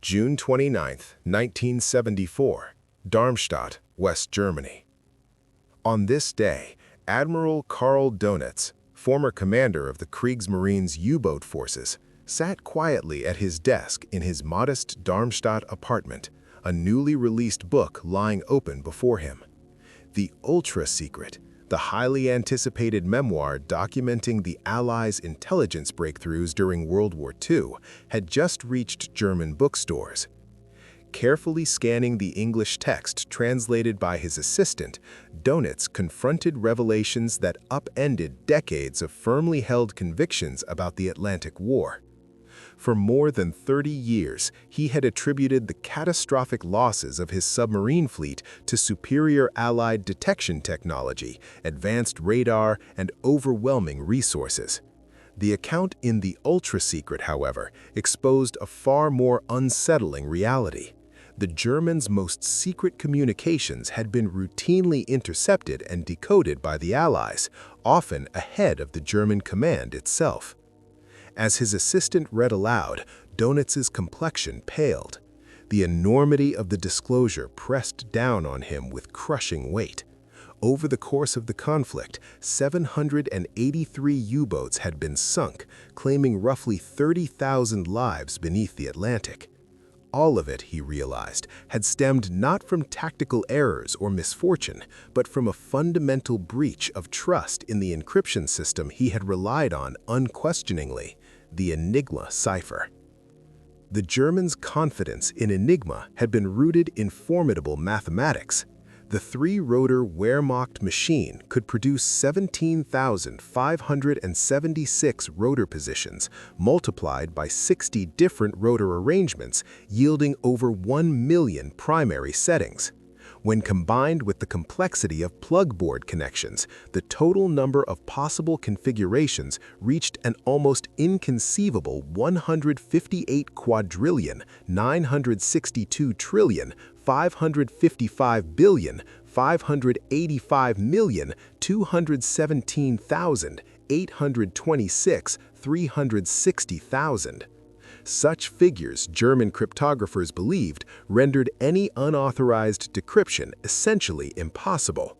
June 29, 1974, Darmstadt, West Germany. On this day, Admiral Dönitz, former commander of the Kriegsmarine's U-boat forces, sat quietly at his desk in his modest Darmstadt apartment, a newly released book lying open before him. The ultra-secret, the highly anticipated memoir documenting the Allies' intelligence breakthroughs during World War II, had just reached German bookstores. Carefully scanning the English text translated by his assistant, Dönitz confronted revelations that upended decades of firmly held convictions about the Atlantic War. For more than 30 years, he had attributed the catastrophic losses of his submarine fleet to superior Allied detection technology, advanced radar, and overwhelming resources. The account in the ultra-secret, however, exposed a far more unsettling reality. The Germans' most secret communications had been routinely intercepted and decoded by the Allies, often ahead of the German command itself. As his assistant read aloud, Dönitz's complexion paled. The enormity of the disclosure pressed down on him with crushing weight. Over the course of the conflict, 783 U-boats had been sunk, claiming roughly 30,000 lives beneath the Atlantic. All of it, he realized, had stemmed not from tactical errors or misfortune, but from a fundamental breach of trust in the encryption system he had relied on unquestioningly, the Enigma cipher. The Germans' confidence in Enigma had been rooted in formidable mathematics. The three-rotor Wehrmacht machine could produce 17,576 rotor positions, multiplied by 60 different rotor arrangements, yielding over 1 million primary settings. When combined with the complexity of plug-board connections, the total number of possible configurations reached an almost inconceivable 158 quadrillion, 962 trillion, 555 billion, 585,217,826, 360,000. Such figures, German cryptographers believed, rendered any unauthorized decryption essentially impossible.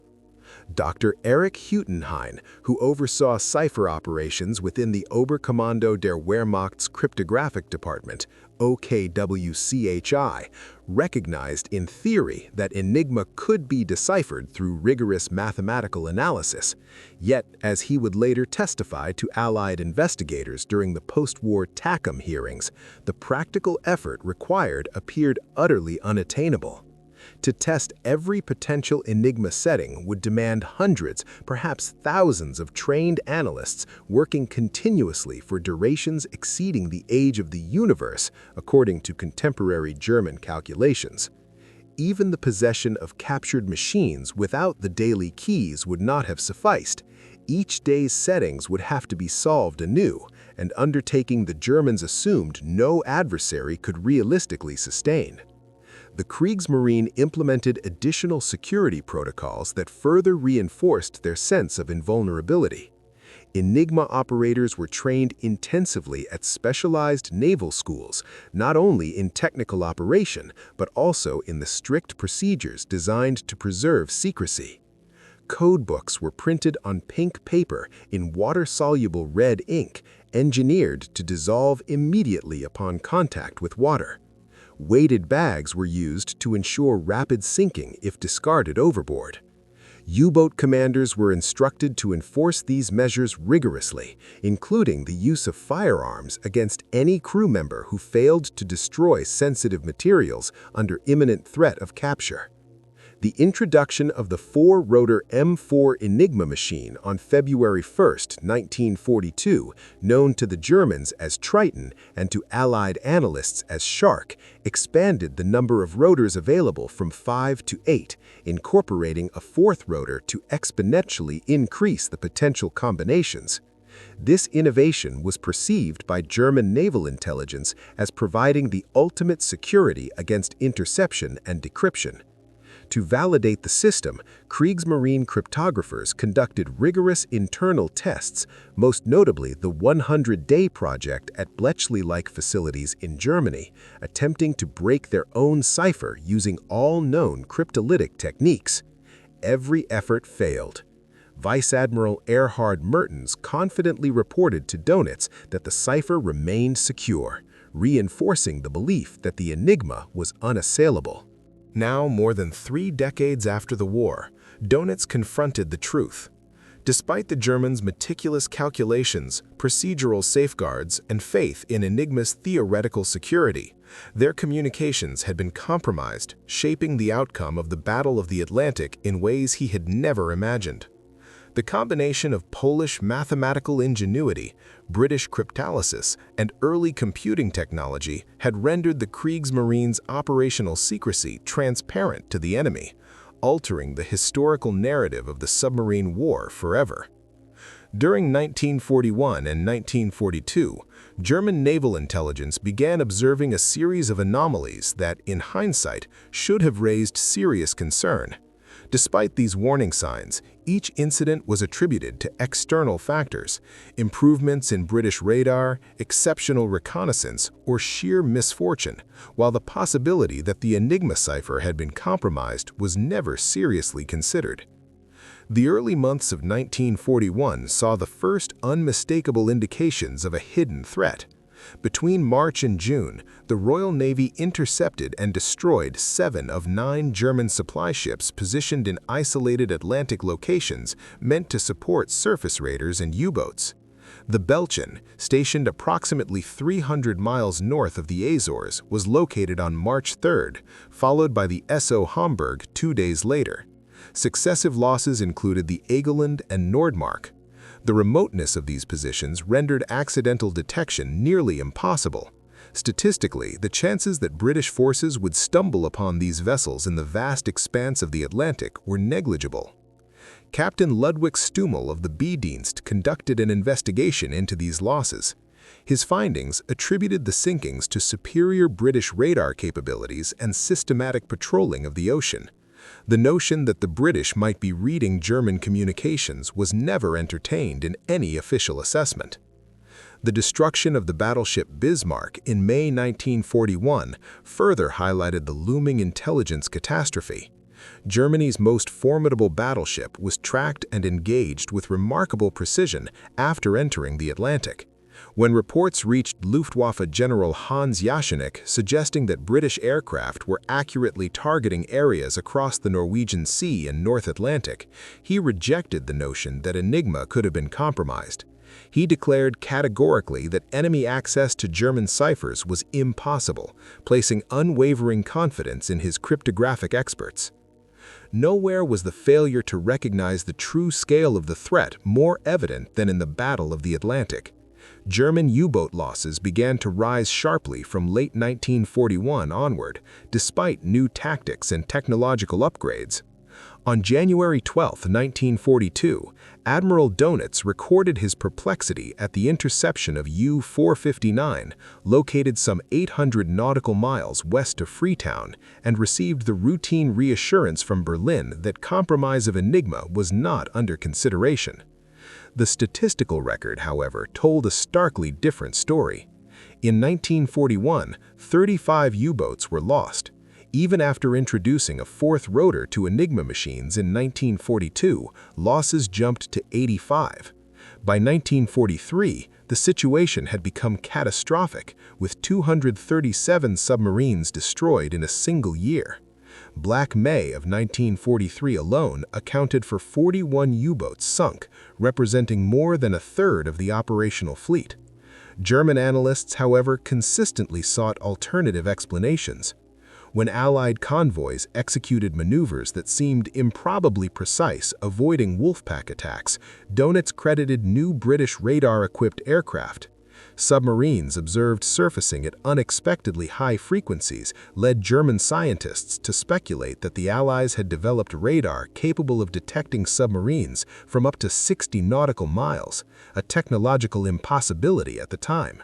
Dr. Erich Hüttenhain, who oversaw cipher operations within the Oberkommando der Wehrmacht's cryptographic department, OKWCHI, recognized in theory that Enigma could be deciphered through rigorous mathematical analysis. Yet, as he would later testify to Allied investigators during the post-war TACOM hearings, the practical effort required appeared utterly unattainable. To test every potential Enigma setting would demand hundreds, perhaps thousands of trained analysts working continuously for durations exceeding the age of the universe, according to contemporary German calculations. Even the possession of captured machines without the daily keys would not have sufficed. Each day's settings would have to be solved anew, an undertaking the Germans assumed no adversary could realistically sustain. The Kriegsmarine implemented additional security protocols that further reinforced their sense of invulnerability. Enigma operators were trained intensively at specialized naval schools, not only in technical operation, but also in the strict procedures designed to preserve secrecy. Codebooks were printed on pink paper in water-soluble red ink, engineered to dissolve immediately upon contact with water. Weighted bags were used to ensure rapid sinking if discarded overboard. U-boat commanders were instructed to enforce these measures rigorously, including the use of firearms against any crew member who failed to destroy sensitive materials under imminent threat of capture. The introduction of the four-rotor M4 Enigma machine on February 1, 1942, known to the Germans as Triton and to Allied analysts as Shark, expanded the number of rotors available from 5 to 8, incorporating a fourth rotor to exponentially increase the potential combinations. This innovation was perceived by German naval intelligence as providing the ultimate security against interception and decryption. To validate the system, Kriegsmarine cryptographers conducted rigorous internal tests, most notably the 100-day project at Bletchley-like facilities in Germany, attempting to break their own cipher using all known cryptolytic techniques. Every effort failed. Vice Admiral Erhard Mertens confidently reported to Dönitz that the cipher remained secure, reinforcing the belief that the Enigma was unassailable. Now, more than 3 decades after the war, Dönitz confronted the truth. Despite the Germans' meticulous calculations, procedural safeguards, and faith in Enigma's theoretical security, their communications had been compromised, shaping the outcome of the Battle of the Atlantic in ways he had never imagined. The combination of Polish mathematical ingenuity, British cryptanalysis, and early computing technology had rendered the Kriegsmarine's operational secrecy transparent to the enemy, altering the historical narrative of the submarine war forever. During 1941 and 1942, German naval intelligence began observing a series of anomalies that, in hindsight, should have raised serious concern. Despite these warning signs, each incident was attributed to external factors, improvements in British radar, exceptional reconnaissance, or sheer misfortune, while the possibility that the Enigma cipher had been compromised was never seriously considered. The early months of 1941 saw the first unmistakable indications of a hidden threat. Between March and June, the Royal Navy intercepted and destroyed 7 of 9 German supply ships positioned in isolated Atlantic locations meant to support surface raiders and U-boats. The Bletchley, stationed approximately 300 miles north of the Azores, was located on March 3rd, followed by the SO Hamburg 2 days later. Successive losses included the Egeland and Nordmark. The remoteness of these positions rendered accidental detection nearly impossible. Statistically, the chances that British forces would stumble upon these vessels in the vast expanse of the Atlantic were negligible. Captain Ludwig Stummel of the B-Dienst conducted an investigation into these losses. His findings attributed the sinkings to superior British radar capabilities and systematic patrolling of the ocean. The notion that the British might be reading German communications was never entertained in any official assessment. The destruction of the battleship Bismarck in May 1941 further highlighted the looming intelligence catastrophe. Germany's most formidable battleship was tracked and engaged with remarkable precision after entering the Atlantic. When reports reached Luftwaffe General Hans Jaschnik suggesting that British aircraft were accurately targeting areas across the Norwegian Sea and North Atlantic, he rejected the notion that Enigma could have been compromised. He declared categorically that enemy access to German ciphers was impossible, placing unwavering confidence in his cryptographic experts. Nowhere was the failure to recognize the true scale of the threat more evident than in the Battle of the Atlantic. German U-boat losses began to rise sharply from late 1941 onward, despite new tactics and technological upgrades. On January 12, 1942, Admiral Dönitz recorded his perplexity at the interception of U-459, located some 800 nautical miles west of Freetown, and received the routine reassurance from Berlin that compromise of Enigma was not under consideration. The statistical record, however, told a starkly different story. In 1941, 35 U-boats were lost. Even after introducing a 4th rotor to Enigma machines in 1942, losses jumped to 85. By 1943, the situation had become catastrophic, with 237 submarines destroyed in a single year. Black May of 1943 alone accounted for 41 U-boats sunk, representing more than a third of the operational fleet. German analysts, however, consistently sought alternative explanations. When Allied convoys executed maneuvers that seemed improbably precise, avoiding Wolfpack attacks, Dönitz credited new British radar-equipped aircraft. Submarines observed surfacing at unexpectedly high frequencies led German scientists to speculate that the Allies had developed radar capable of detecting submarines from up to 60 nautical miles, a technological impossibility at the time.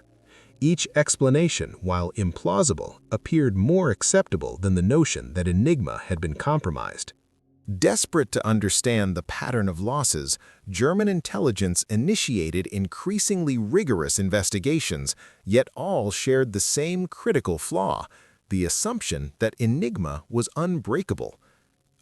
Each explanation, while implausible, appeared more acceptable than the notion that Enigma had been compromised. Desperate to understand the pattern of losses, German intelligence initiated increasingly rigorous investigations, yet all shared the same critical flaw: the assumption that Enigma was unbreakable.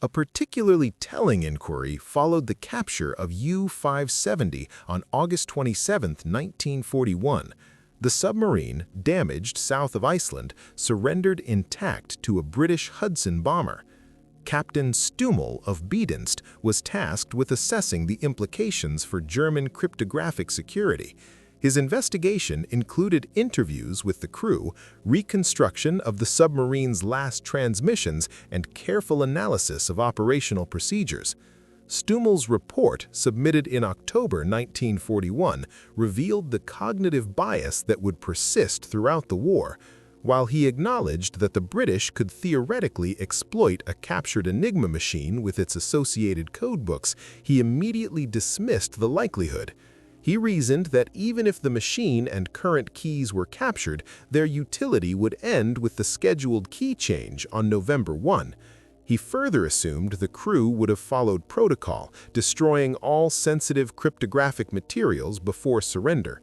A particularly telling inquiry followed the capture of U-570 on August 27, 1941. The submarine, damaged south of Iceland, surrendered intact to a British Hudson bomber. Captain Stummel of Bedienst was tasked with assessing the implications for German cryptographic security. His investigation included interviews with the crew, reconstruction of the submarine's last transmissions, and careful analysis of operational procedures. Stummel's report, submitted in October 1941, revealed the cognitive bias that would persist throughout the war. While he acknowledged that the British could theoretically exploit a captured Enigma machine with its associated codebooks, he immediately dismissed the likelihood. He reasoned that even if the machine and current keys were captured, their utility would end with the scheduled key change on November 1. He further assumed the crew would have followed protocol, destroying all sensitive cryptographic materials before surrender.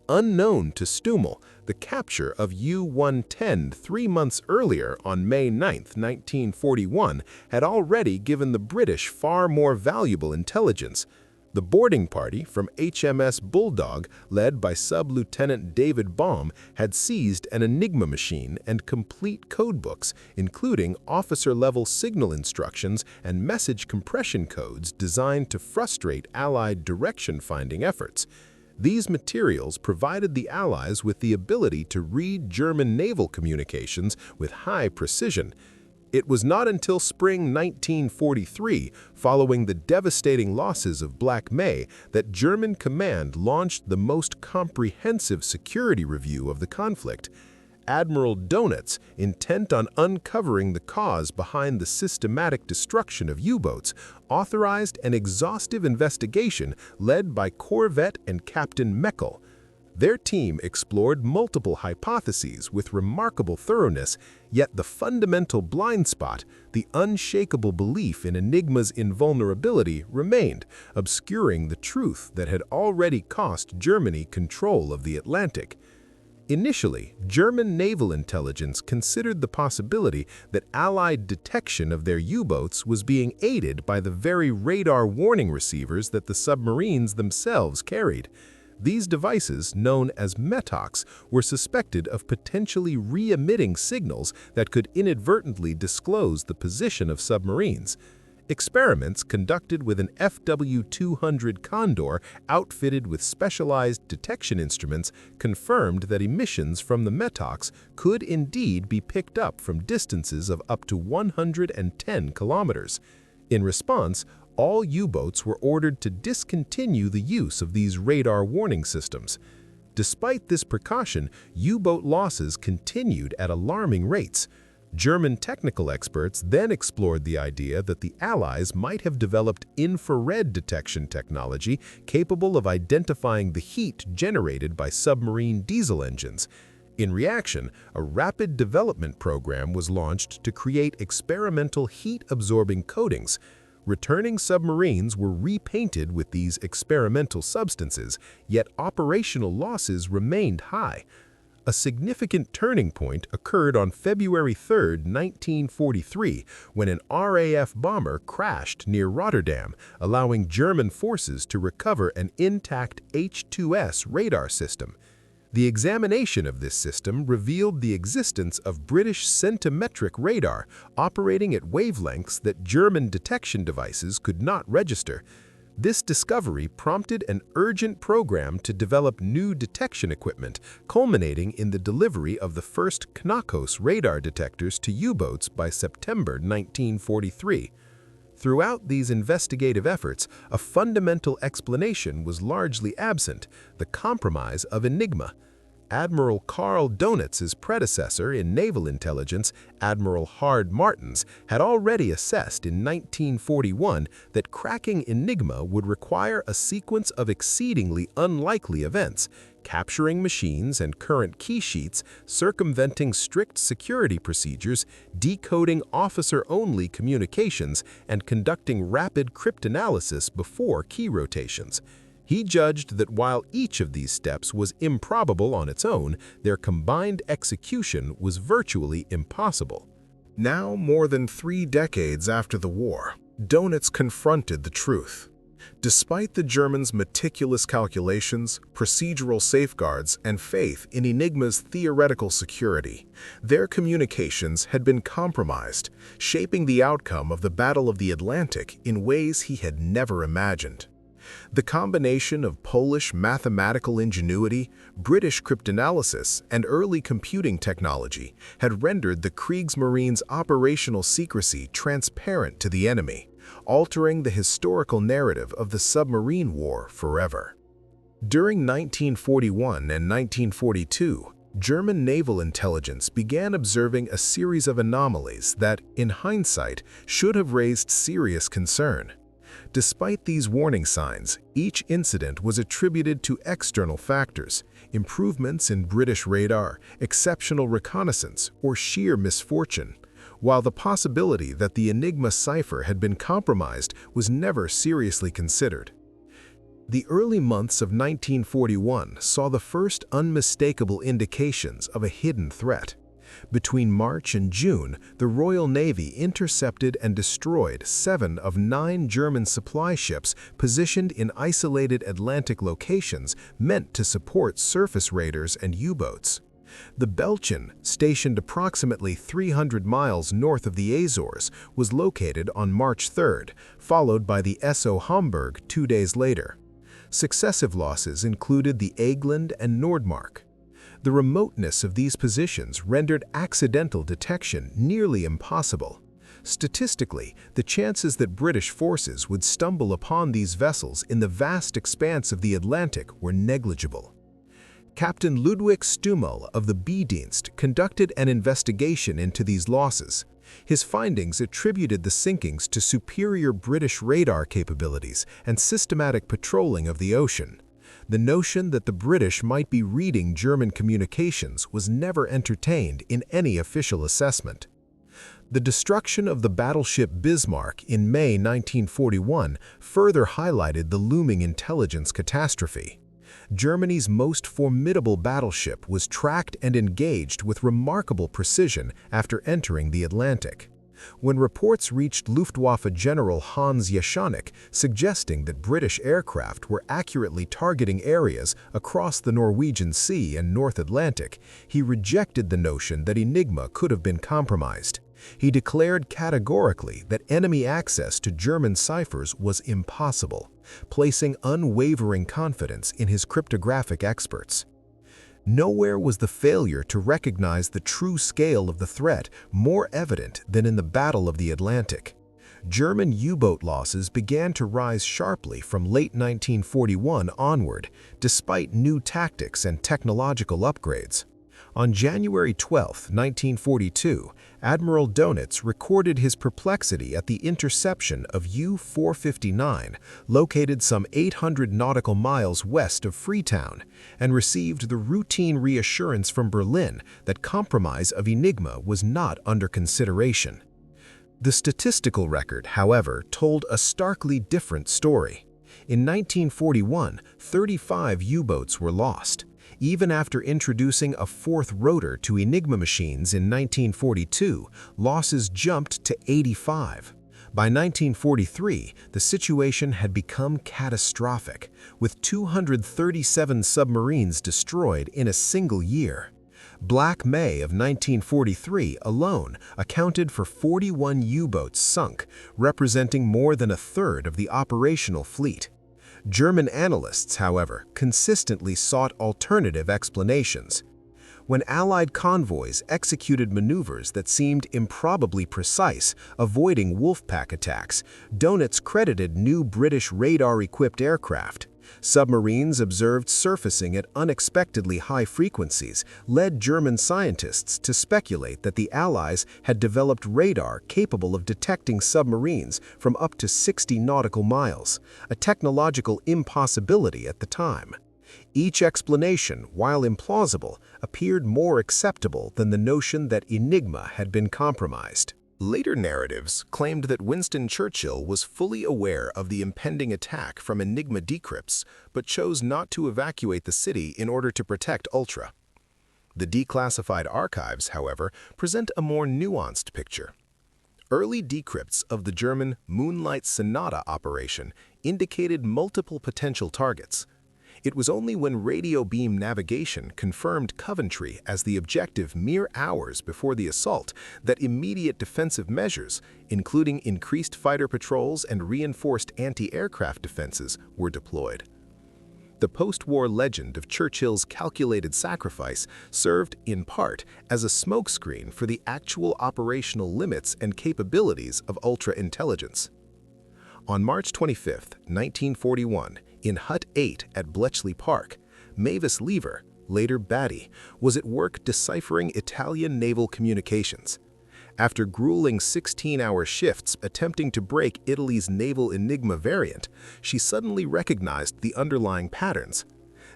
Unknown to Stummel, the capture of U-110 3 months earlier on May 9, 1941, had already given the British far more valuable intelligence. The boarding party from HMS Bulldog, led by Sub-Lieutenant David Baum, had seized an Enigma machine and complete codebooks, including officer-level signal instructions and message compression codes designed to frustrate Allied direction-finding efforts. These materials provided the Allies with the ability to read German naval communications with high precision. It was not until spring 1943, following the devastating losses of Black May, that German command launched the most comprehensive security review of the conflict. Admiral Dönitz, intent on uncovering the cause behind the systematic destruction of U-boats, authorized an exhaustive investigation led by Corvette and Captain Meckel. Their team explored multiple hypotheses with remarkable thoroughness, yet the fundamental blind spot, the unshakable belief in Enigma's invulnerability, remained, obscuring the truth that had already cost Germany control of the Atlantic. Initially, German naval intelligence considered the possibility that Allied detection of their U-boats was being aided by the very radar warning receivers that the submarines themselves carried. These devices, known as METOX, were suspected of potentially re-emitting signals that could inadvertently disclose the position of submarines. Experiments conducted with an FW-200 Condor outfitted with specialized detection instruments confirmed that emissions from the METOX could indeed be picked up from distances of up to 110 kilometers. In response, all U-boats were ordered to discontinue the use of these radar warning systems. Despite this precaution, U-boat losses continued at alarming rates. German technical experts then explored the idea that the Allies might have developed infrared detection technology capable of identifying the heat generated by submarine diesel engines. In reaction, a rapid development program was launched to create experimental heat-absorbing coatings. Returning submarines were repainted with these experimental substances, yet operational losses remained high. A significant turning point occurred on February 3, 1943, when an RAF bomber crashed near Rotterdam, allowing German forces to recover an intact H-2S radar system. The examination of this system revealed the existence of British centimetric radar operating at wavelengths that German detection devices could not register. This discovery prompted an urgent program to develop new detection equipment, culminating in the delivery of the first Knockaus radar detectors to U-boats by September 1943. Throughout these investigative efforts, a fundamental explanation was largely absent: the compromise of Enigma. Admiral Karl Dönitz's predecessor in naval intelligence, Admiral Hard Martins, had already assessed in 1941 that cracking Enigma would require a sequence of exceedingly unlikely events, capturing machines and current key sheets, circumventing strict security procedures, decoding officer-only communications, and conducting rapid cryptanalysis before key rotations. He judged that while each of these steps was improbable on its own, their combined execution was virtually impossible. Now, more than 3 decades after the war, Dönitz confronted the truth. Despite the Germans' meticulous calculations, procedural safeguards, and faith in Enigma's theoretical security, their communications had been compromised, shaping the outcome of the Battle of the Atlantic in ways he had never imagined. The combination of Polish mathematical ingenuity, British cryptanalysis, and early computing technology had rendered the Kriegsmarine's operational secrecy transparent to the enemy, altering the historical narrative of the submarine war forever. During 1941 and 1942, German naval intelligence began observing a series of anomalies that, in hindsight, should have raised serious concern. Despite these warning signs, each incident was attributed to external factors, improvements in British radar, exceptional reconnaissance, or sheer misfortune, while the possibility that the Enigma cipher had been compromised was never seriously considered. The early months of 1941 saw the first unmistakable indications of a hidden threat. Between March and June, the Royal Navy intercepted and destroyed 7 of 9 German supply ships positioned in isolated Atlantic locations meant to support surface raiders and U-boats. The Bletchley, stationed approximately 300 miles north of the Azores, was located on March 3rd, followed by the SO Hamburg 2 days later. Successive losses included the Egeland and Nordmark. The remoteness of these positions rendered accidental detection nearly impossible. Statistically, the chances that British forces would stumble upon these vessels in the vast expanse of the Atlantic were negligible. Captain Ludwig Stummel of the B-Dienst conducted an investigation into these losses. His findings attributed the sinkings to superior British radar capabilities and systematic patrolling of the ocean. The notion that the British might be reading German communications was never entertained in any official assessment. The destruction of the battleship Bismarck in May 1941 further highlighted the looming intelligence catastrophe. Germany's most formidable battleship was tracked and engaged with remarkable precision after entering the Atlantic. When reports reached Luftwaffe General Hans Jeschonnek suggesting that British aircraft were accurately targeting areas across the Norwegian Sea and North Atlantic, he rejected the notion that Enigma could have been compromised. He declared categorically that enemy access to German ciphers was impossible, placing unwavering confidence in his cryptographic experts. Nowhere was the failure to recognize the true scale of the threat more evident than in the Battle of the Atlantic. German U-boat losses began to rise sharply from late 1941 onward, despite new tactics and technological upgrades. On January 12, 1942, Admiral Dönitz recorded his perplexity at the interception of U-459, located some 800 nautical miles west of Freetown, and received the routine reassurance from Berlin that compromise of Enigma was not under consideration. The statistical record, however, told a starkly different story. In 1941, 35 U-boats were lost. Even after introducing a 4th rotor to Enigma machines in 1942, losses jumped to 85. By 1943, the situation had become catastrophic, with 237 submarines destroyed in a single year. Black May of 1943 alone accounted for 41 U-boats sunk, representing more than a third of the operational fleet. German analysts, however, consistently sought alternative explanations. When Allied convoys executed maneuvers that seemed improbably precise, avoiding Wolfpack attacks, Dönitz credited new British radar-equipped aircraft. Submarines observed surfacing at unexpectedly high frequencies led German scientists to speculate that the Allies had developed radar capable of detecting submarines from up to 60 nautical miles, a technological impossibility at the time. Each explanation, while implausible, appeared more acceptable than the notion that Enigma had been compromised. Later narratives claimed that Winston Churchill was fully aware of the impending attack from Enigma decrypts, but chose not to evacuate the city in order to protect Ultra. The declassified archives, however, present a more nuanced picture. Early decrypts of the German Moonlight Sonata operation indicated multiple potential targets. It was only when radio beam navigation confirmed Coventry as the objective mere hours before the assault that immediate defensive measures, including increased fighter patrols and reinforced anti-aircraft defenses, were deployed. The post-war legend of Churchill's calculated sacrifice served, in part, as a smokescreen for the actual operational limits and capabilities of ultra-intelligence. On March 25, 1941, in Hut 8 at Bletchley Park, Mavis Lever, later Batty, was at work deciphering Italian naval communications. After grueling 16-hour shifts attempting to break Italy's naval Enigma variant, she suddenly recognized the underlying patterns.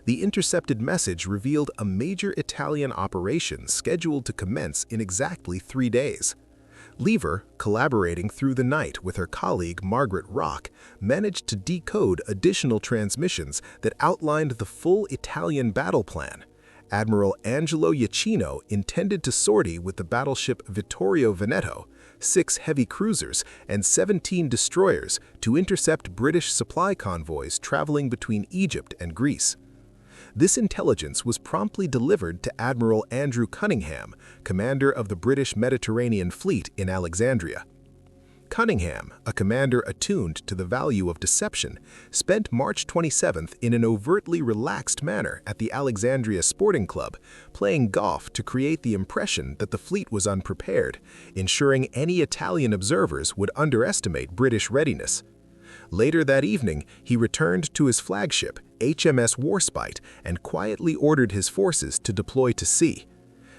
The intercepted message revealed a major Italian operation scheduled to commence in exactly 3 days. Lever, collaborating through the night with her colleague Margaret Rock, managed to decode additional transmissions that outlined the full Italian battle plan. Admiral Angelo Iachino intended to sortie with the battleship Vittorio Veneto, 6 heavy cruisers, and 17 destroyers to intercept British supply convoys traveling between Egypt and Greece. This intelligence was promptly delivered to Admiral Andrew Cunningham, commander of the British Mediterranean Fleet in Alexandria. Cunningham, a commander attuned to the value of deception, spent March 27th in an overtly relaxed manner at the Alexandria Sporting Club, playing golf to create the impression that the fleet was unprepared, ensuring any Italian observers would underestimate British readiness. Later that evening, he returned to his flagship, HMS Warspite, and quietly ordered his forces to deploy to sea.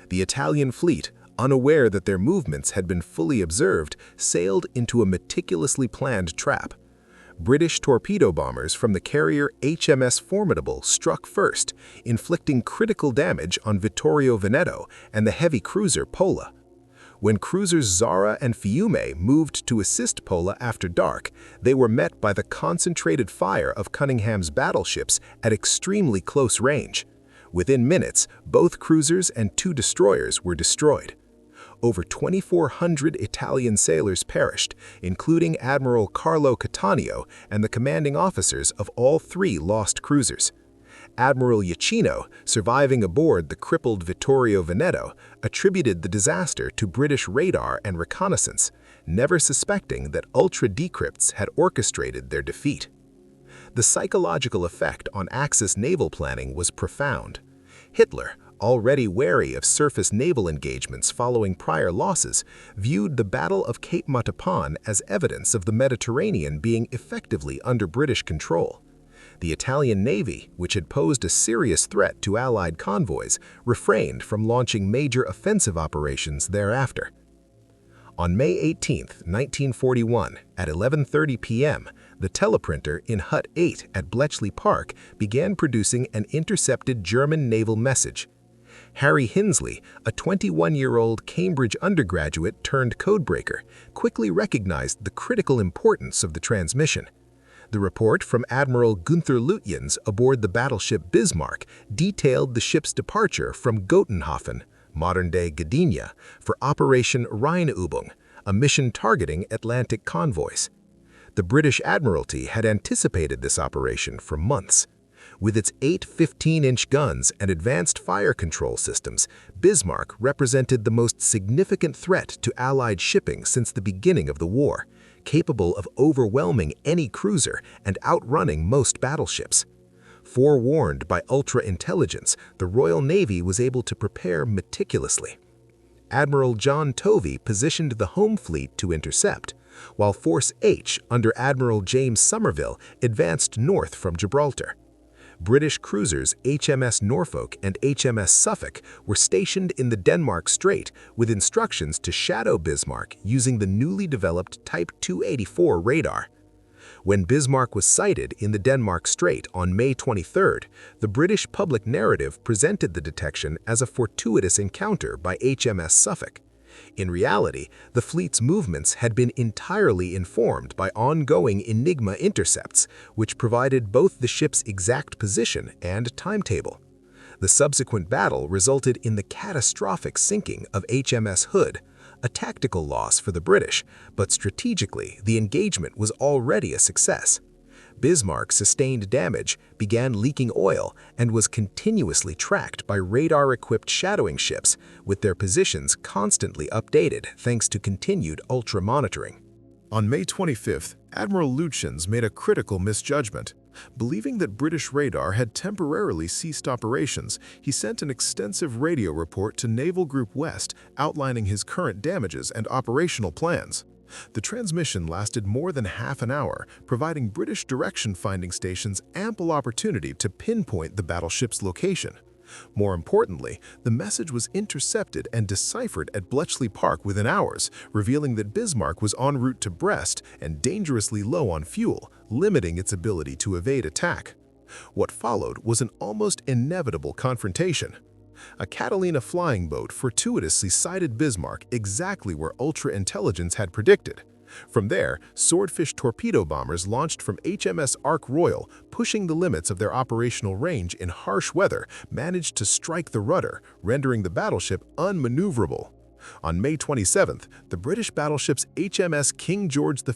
The Italian fleet, unaware that their movements had been fully observed, sailed into a meticulously planned trap. British torpedo bombers from the carrier HMS Formidable struck first, inflicting critical damage on Vittorio Veneto and the heavy cruiser Pola. When cruisers Zara and Fiume moved to assist Pola after dark, they were met by the concentrated fire of Cunningham's battleships at extremely close range. Within minutes, both cruisers and 2 destroyers were destroyed. Over 2,400 Italian sailors perished, including Admiral Carlo Cattaneo and the commanding officers of all 3 lost cruisers. Admiral Iachino, surviving aboard the crippled Vittorio Veneto, attributed the disaster to British radar and reconnaissance, never suspecting that ultra-decrypts had orchestrated their defeat. The psychological effect on Axis naval planning was profound. Hitler, already wary of surface naval engagements following prior losses, viewed the Battle of Cape Matapan as evidence of the Mediterranean being effectively under British control. The Italian Navy, which had posed a serious threat to Allied convoys, refrained from launching major offensive operations thereafter. On May 18, 1941, at 11:30 p.m., the teleprinter in Hut 8 at Bletchley Park began producing an intercepted German naval message. Harry Hinsley, a 21-year-old Cambridge undergraduate turned codebreaker, quickly recognized the critical importance of the transmission. The report from Admiral Gunther Lutyens aboard the battleship Bismarck detailed the ship's departure from Gotenhafen, modern-day Gdynia, for Operation Rheinübung, a mission targeting Atlantic convoys. The British Admiralty had anticipated this operation for months. With its 8 15-inch guns and advanced fire control systems, Bismarck represented the most significant threat to Allied shipping since the beginning of the war, capable of overwhelming any cruiser and outrunning most battleships. Forewarned by ultra-intelligence, the Royal Navy was able to prepare meticulously. Admiral John Tovey positioned the home fleet to intercept, while Force H under Admiral James Somerville advanced north from Gibraltar. British cruisers HMS Norfolk and HMS Suffolk were stationed in the Denmark Strait with instructions to shadow Bismarck using the newly developed Type 284 radar. When Bismarck was sighted in the Denmark Strait on May 23rd, the British public narrative presented the detection as a fortuitous encounter by HMS Suffolk. In reality, the fleet's movements had been entirely informed by ongoing Enigma intercepts, which provided both the ship's exact position and timetable. The subsequent battle resulted in the catastrophic sinking of HMS Hood, a tactical loss for the British, but strategically, the engagement was already a success. Bismarck sustained damage, began leaking oil, and was continuously tracked by radar-equipped shadowing ships, with their positions constantly updated thanks to continued ultra-monitoring. On May 25th, Admiral Dönitz made a critical misjudgment. Believing that British radar had temporarily ceased operations, he sent an extensive radio report to Naval Group West outlining his current damages and operational plans. The transmission lasted more than half an hour, providing British direction-finding stations ample opportunity to pinpoint the battleship's location. More importantly, the message was intercepted and deciphered at Bletchley Park within hours, revealing that Bismarck was en route to Brest and dangerously low on fuel, limiting its ability to evade attack. What followed was an almost inevitable confrontation. A Catalina flying boat fortuitously sighted Bismarck exactly where Ultra-Intelligence had predicted. From there, Swordfish torpedo bombers launched from HMS Ark Royal, pushing the limits of their operational range in harsh weather, managed to strike the rudder, rendering the battleship unmaneuverable. On May 27th, the British battleships HMS King George V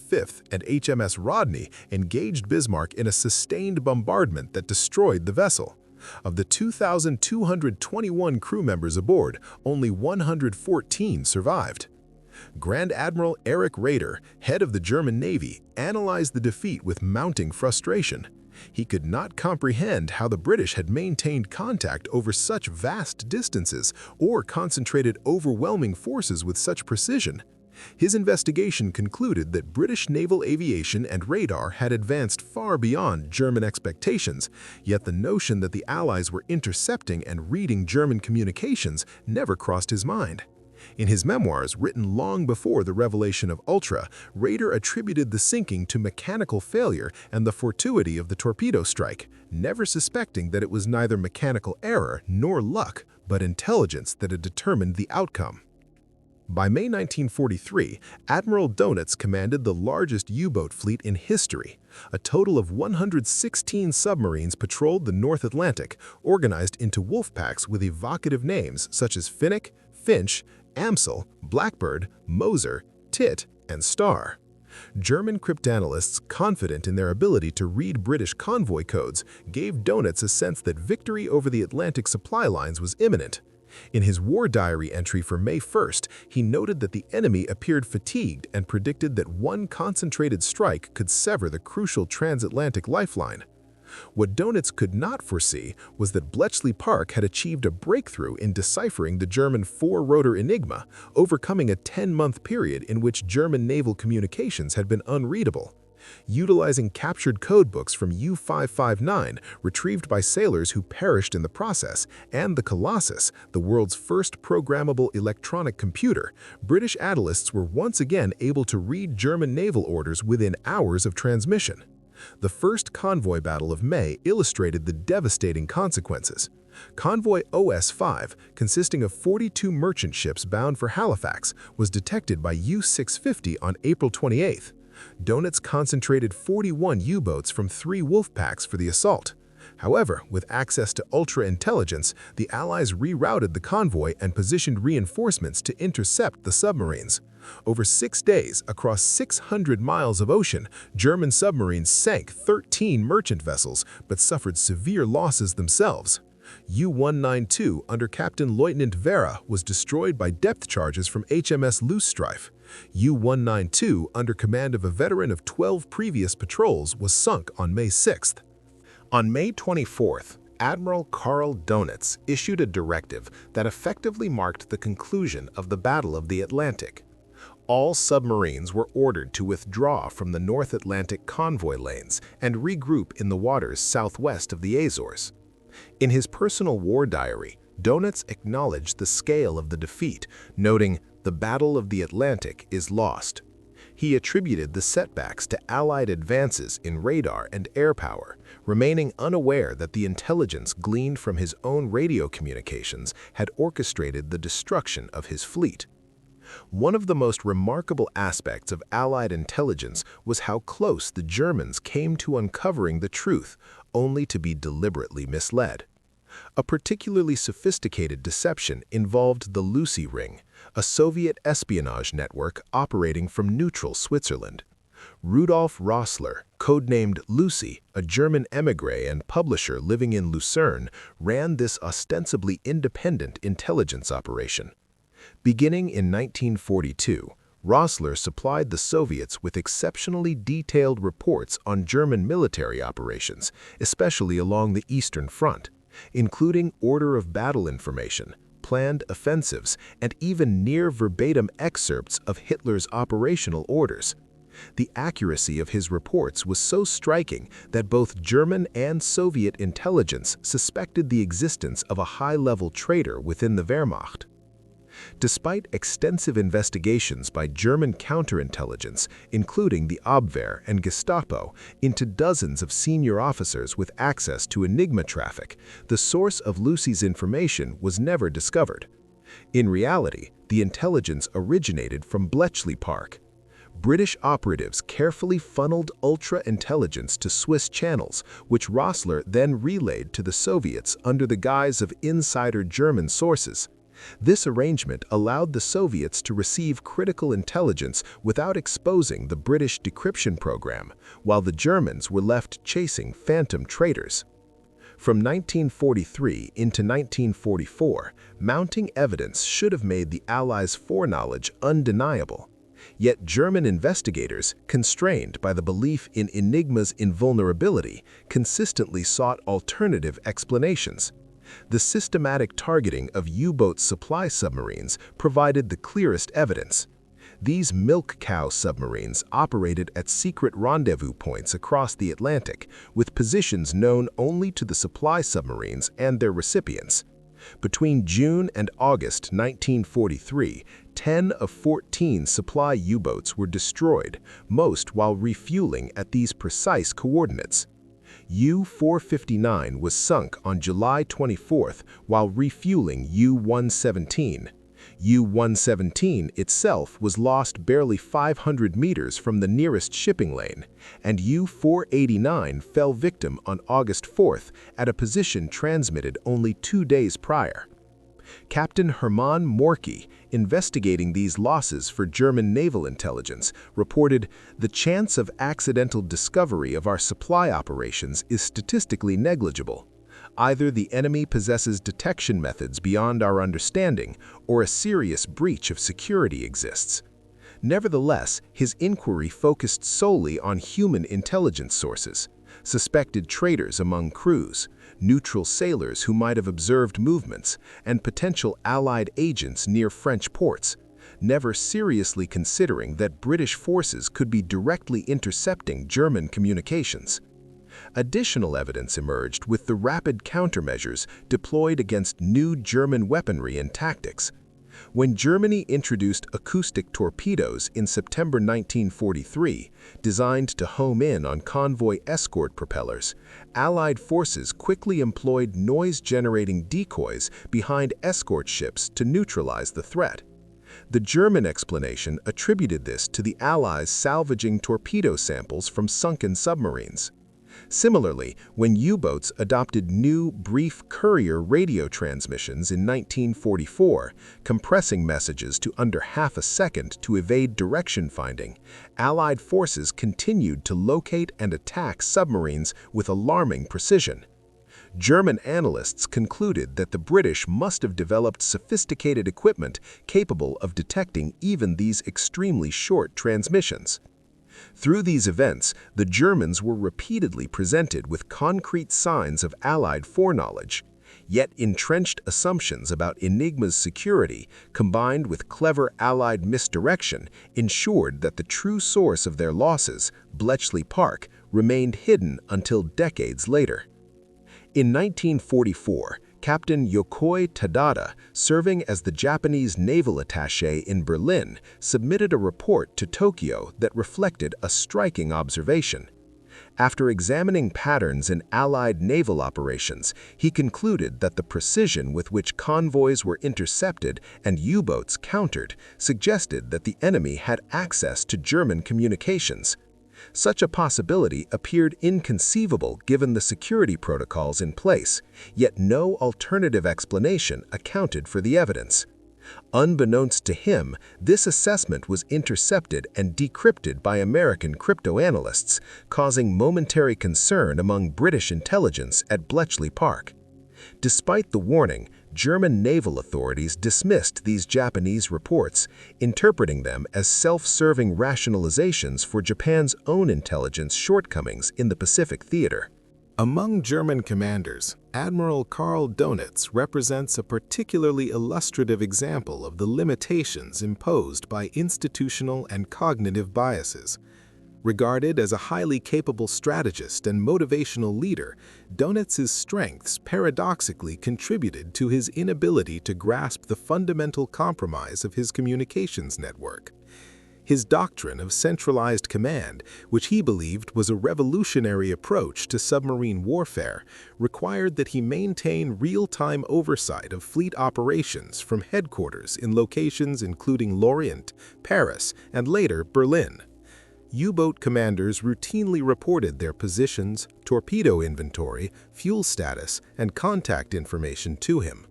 and HMS Rodney engaged Bismarck in a sustained bombardment that destroyed the vessel. Of the 2,221 crew members aboard, only 114 survived. Grand Admiral Erich Raeder, head of the German Navy, analyzed the defeat with mounting frustration. He could not comprehend how the British had maintained contact over such vast distances or concentrated overwhelming forces with such precision. His investigation concluded that British naval aviation and radar had advanced far beyond German expectations, yet the notion that the Allies were intercepting and reading German communications never crossed his mind. In his memoirs, written long before the revelation of Ultra, Raeder attributed the sinking to mechanical failure and the fortuity of the torpedo strike, never suspecting that it was neither mechanical error nor luck, but intelligence that had determined the outcome. By May 1943, Admiral Dönitz commanded the largest U-boat fleet in history. A total of 116 submarines patrolled the North Atlantic, organized into wolf packs with evocative names such as Finnick, Finch, Amsel, Blackbird, Moser, Tit, and Star. German cryptanalysts, confident in their ability to read British convoy codes, gave Dönitz a sense that victory over the Atlantic supply lines was imminent. In his war diary entry for May 1st, he noted that the enemy appeared fatigued and predicted that one concentrated strike could sever the crucial transatlantic lifeline. What Dönitz could not foresee was that Bletchley Park had achieved a breakthrough in deciphering the German four-rotor Enigma, overcoming a 10-month period in which German naval communications had been unreadable. Utilizing captured codebooks from U-559 retrieved by sailors who perished in the process, and the Colossus, the world's first programmable electronic computer, British analysts were once again able to read German naval orders within hours of transmission. The first convoy battle of May illustrated the devastating consequences. Convoy OS-5, consisting of 42 merchant ships bound for Halifax, was detected by U-650 on April 28th. Dönitz concentrated 41 U-boats from 3 wolf packs for the assault. However, with access to ultra-intelligence, the Allies rerouted the convoy and positioned reinforcements to intercept the submarines. Over 6 days, across 600 miles of ocean, German submarines sank 13 merchant vessels but suffered severe losses themselves. U-192 under Captain Lieutenant Vera was destroyed by depth charges from HMS Loosestrife. U-192, under command of a veteran of 12 previous patrols, was sunk on May 6th. On May 24th, Admiral Karl Dönitz issued a directive that effectively marked the conclusion of the Battle of the Atlantic. All submarines were ordered to withdraw from the North Atlantic convoy lanes and regroup in the waters southwest of the Azores. In his personal war diary, Dönitz acknowledged the scale of the defeat, noting, "The Battle of the Atlantic is lost." He attributed the setbacks to Allied advances in radar and air power, remaining unaware that the intelligence gleaned from his own radio communications had orchestrated the destruction of his fleet. One of the most remarkable aspects of Allied intelligence was how close the Germans came to uncovering the truth, only to be deliberately misled. A particularly sophisticated deception involved the Lucy Ring, a Soviet espionage network operating from neutral Switzerland. Rudolf Rossler, codenamed Lucy, a German émigré and publisher living in Lucerne, ran this ostensibly independent intelligence operation. Beginning in 1942, Rossler supplied the Soviets with exceptionally detailed reports on German military operations, especially along the Eastern Front, including order of battle information, planned offensives, and even near-verbatim excerpts of Hitler's operational orders. The accuracy of his reports was so striking that both German and Soviet intelligence suspected the existence of a high-level traitor within the Wehrmacht. Despite extensive investigations by German counterintelligence, including the Abwehr and Gestapo, into dozens of senior officers with access to Enigma traffic, the source of Lucy's information was never discovered. In reality, the intelligence originated from Bletchley Park. British operatives carefully funneled ultra-intelligence to Swiss channels, which Rossler then relayed to the Soviets under the guise of insider German sources. This arrangement allowed the Soviets to receive critical intelligence without exposing the British decryption program, while the Germans were left chasing phantom traitors. From 1943 into 1944, mounting evidence should have made the Allies' foreknowledge undeniable. Yet German investigators, constrained by the belief in Enigma's invulnerability, consistently sought alternative explanations. The systematic targeting of U-boat supply submarines provided the clearest evidence. These milk cow submarines operated at secret rendezvous points across the Atlantic, with positions known only to the supply submarines and their recipients. Between June and August 1943, 10 of 14 supply U-boats were destroyed, most while refueling at these precise coordinates. U-459 was sunk on July 24 while refueling U-117. U-117 itself was lost barely 500 meters from the nearest shipping lane, and U-489 fell victim on August 4 at a position transmitted only 2 days prior. Captain Hermann Morke, investigating these losses for German naval intelligence, reported, "The chance of accidental discovery of our supply operations is statistically negligible. Either the enemy possesses detection methods beyond our understanding, or a serious breach of security exists." Nevertheless, his inquiry focused solely on human intelligence sources, suspected traitors among crews, neutral sailors who might have observed movements, and potential Allied agents near French ports, never seriously considering that British forces could be directly intercepting German communications. Additional evidence emerged with the rapid countermeasures deployed against new German weaponry and tactics. When Germany introduced acoustic torpedoes in September 1943, designed to home in on convoy escort propellers, Allied forces quickly employed noise-generating decoys behind escort ships to neutralize the threat. The German explanation attributed this to the Allies salvaging torpedo samples from sunken submarines. Similarly, when U-boats adopted new brief courier radio transmissions in 1944, compressing messages to under half a second to evade direction finding, Allied forces continued to locate and attack submarines with alarming precision. German analysts concluded that the British must have developed sophisticated equipment capable of detecting even these extremely short transmissions. Through these events, the Germans were repeatedly presented with concrete signs of Allied foreknowledge. Yet entrenched assumptions about Enigma's security, combined with clever Allied misdirection, ensured that the true source of their losses, Bletchley Park, remained hidden until decades later. In 1944, Captain Yokoi Tadada, serving as the Japanese naval attaché in Berlin, submitted a report to Tokyo that reflected a striking observation. After examining patterns in Allied naval operations, he concluded that the precision with which convoys were intercepted and U-boats countered suggested that the enemy had access to German communications. Such a possibility appeared inconceivable given the security protocols in place, yet no alternative explanation accounted for the evidence. Unbeknownst to him, this assessment was intercepted and decrypted by American cryptoanalysts, causing momentary concern among British intelligence at Bletchley Park. Despite the warning, German naval authorities dismissed these Japanese reports, interpreting them as self-serving rationalizations for Japan's own intelligence shortcomings in the Pacific theater. Among German commanders, Admiral Dönitz represents a particularly illustrative example of the limitations imposed by institutional and cognitive biases. Regarded as a highly capable strategist and motivational leader, Dönitz's strengths paradoxically contributed to his inability to grasp the fundamental compromise of his communications network. His doctrine of centralized command, which he believed was a revolutionary approach to submarine warfare, required that he maintain real-time oversight of fleet operations from headquarters in locations including Lorient, Paris, and later Berlin. U-boat commanders routinely reported their positions, torpedo inventory, fuel status, and contact information to him.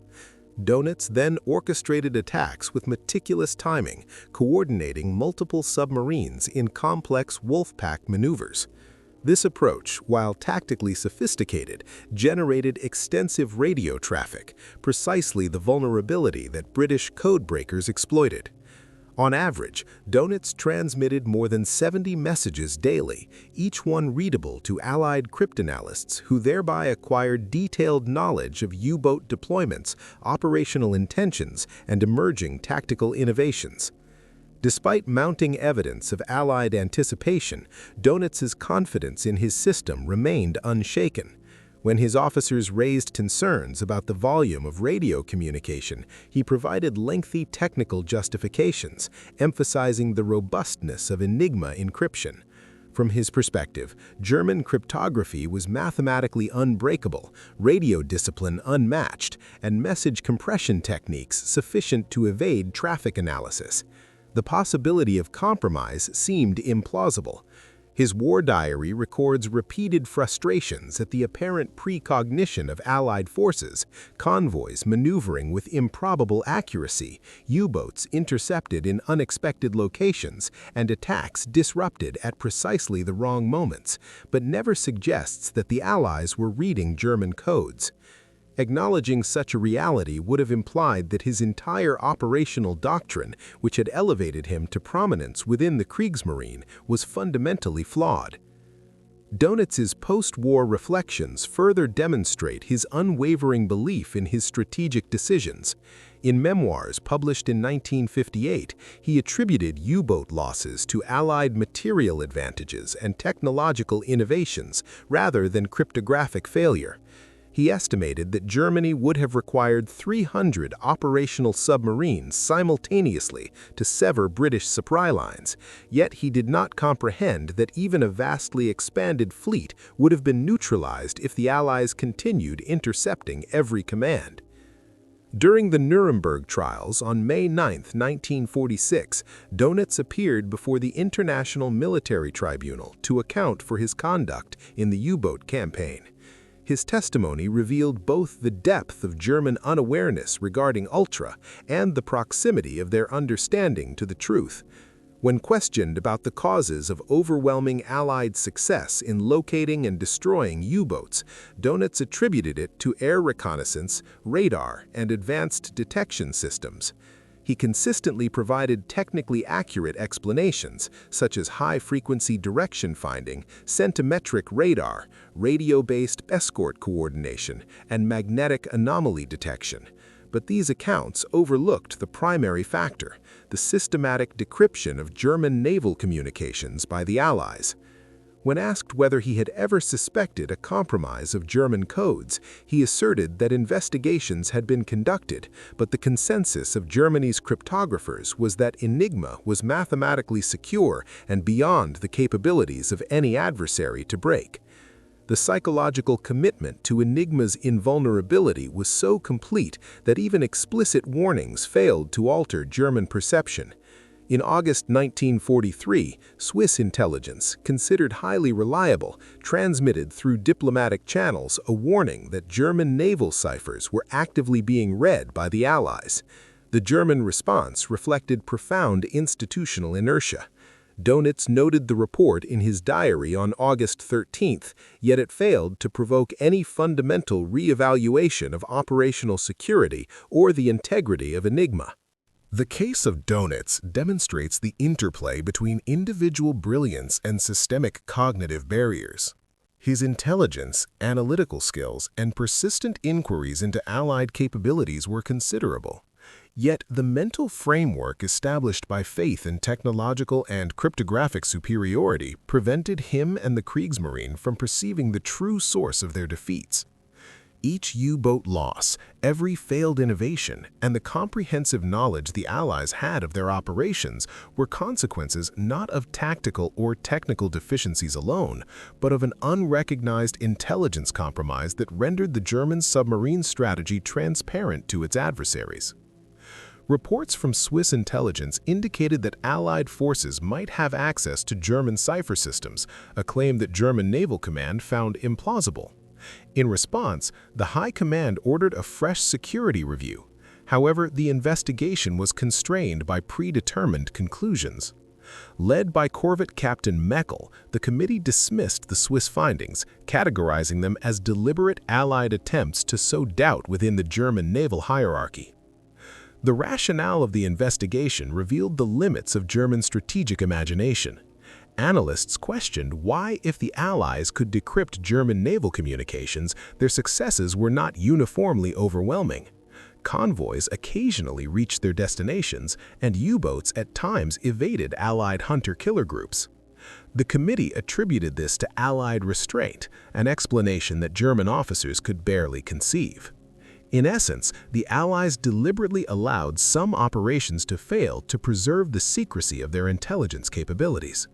Dönitz then orchestrated attacks with meticulous timing, coordinating multiple submarines in complex wolf-pack maneuvers. This approach, while tactically sophisticated, generated extensive radio traffic, precisely the vulnerability that British codebreakers exploited. On average, Dönitz transmitted more than 70 messages daily, each one readable to Allied cryptanalysts who thereby acquired detailed knowledge of U-boat deployments, operational intentions, and emerging tactical innovations. Despite mounting evidence of Allied anticipation, Dönitz's confidence in his system remained unshaken. When his officers raised concerns about the volume of radio communication, he provided lengthy technical justifications, emphasizing the robustness of Enigma encryption. From his perspective, German cryptography was mathematically unbreakable, radio discipline unmatched, and message compression techniques sufficient to evade traffic analysis. The possibility of compromise seemed implausible. His war diary records repeated frustrations at the apparent precognition of Allied forces, convoys maneuvering with improbable accuracy, U-boats intercepted in unexpected locations, and attacks disrupted at precisely the wrong moments, but never suggests that the Allies were reading German codes. Acknowledging such a reality would have implied that his entire operational doctrine, which had elevated him to prominence within the Kriegsmarine, was fundamentally flawed. Dönitz's post-war reflections further demonstrate his unwavering belief in his strategic decisions. In memoirs published in 1958, he attributed U-boat losses to Allied material advantages and technological innovations rather than cryptographic failure. He estimated that Germany would have required 300 operational submarines simultaneously to sever British supply lines, yet he did not comprehend that even a vastly expanded fleet would have been neutralized if the Allies continued intercepting every command. During the Nuremberg trials on May 9, 1946, Dönitz appeared before the International Military Tribunal to account for his conduct in the U-boat campaign. His testimony revealed both the depth of German unawareness regarding Ultra and the proximity of their understanding to the truth. When questioned about the causes of overwhelming Allied success in locating and destroying U-boats, Dönitz attributed it to air reconnaissance, radar, and advanced detection systems. He consistently provided technically accurate explanations, such as high-frequency direction finding, centimetric radar, radio-based escort coordination, and magnetic anomaly detection. But these accounts overlooked the primary factor, the systematic decryption of German naval communications by the Allies. When asked whether he had ever suspected a compromise of German codes, he asserted that investigations had been conducted, but the consensus of Germany's cryptographers was that Enigma was mathematically secure and beyond the capabilities of any adversary to break. The psychological commitment to Enigma's invulnerability was so complete that even explicit warnings failed to alter German perception. In August 1943, Swiss intelligence, considered highly reliable, transmitted through diplomatic channels a warning that German naval ciphers were actively being read by the Allies. The German response reflected profound institutional inertia. Dönitz noted the report in his diary on August 13th, yet it failed to provoke any fundamental re-evaluation of operational security or the integrity of Enigma. The case of Dönitz demonstrates the interplay between individual brilliance and systemic cognitive barriers. His intelligence, analytical skills, and persistent inquiries into Allied capabilities were considerable. Yet the mental framework established by faith in technological and cryptographic superiority prevented him and the Kriegsmarine from perceiving the true source of their defeats. Each U-boat loss, every failed innovation, and the comprehensive knowledge the Allies had of their operations were consequences not of tactical or technical deficiencies alone, but of an unrecognized intelligence compromise that rendered the German submarine strategy transparent to its adversaries. Reports from Swiss intelligence indicated that Allied forces might have access to German cipher systems, a claim that German Naval Command found implausible. In response, the High Command ordered a fresh security review. However, the investigation was constrained by predetermined conclusions. Led by Corvette Captain Meckel, the committee dismissed the Swiss findings, categorizing them as deliberate Allied attempts to sow doubt within the German naval hierarchy. The rationale of the investigation revealed the limits of German strategic imagination. Analysts questioned why, if the Allies could decrypt German naval communications, their successes were not uniformly overwhelming. Convoys occasionally reached their destinations, and U-boats at times evaded Allied hunter-killer groups. The committee attributed this to Allied restraint, an explanation that German officers could barely conceive. In essence, the Allies deliberately allowed some operations to fail to preserve the secrecy of their intelligence capabilities.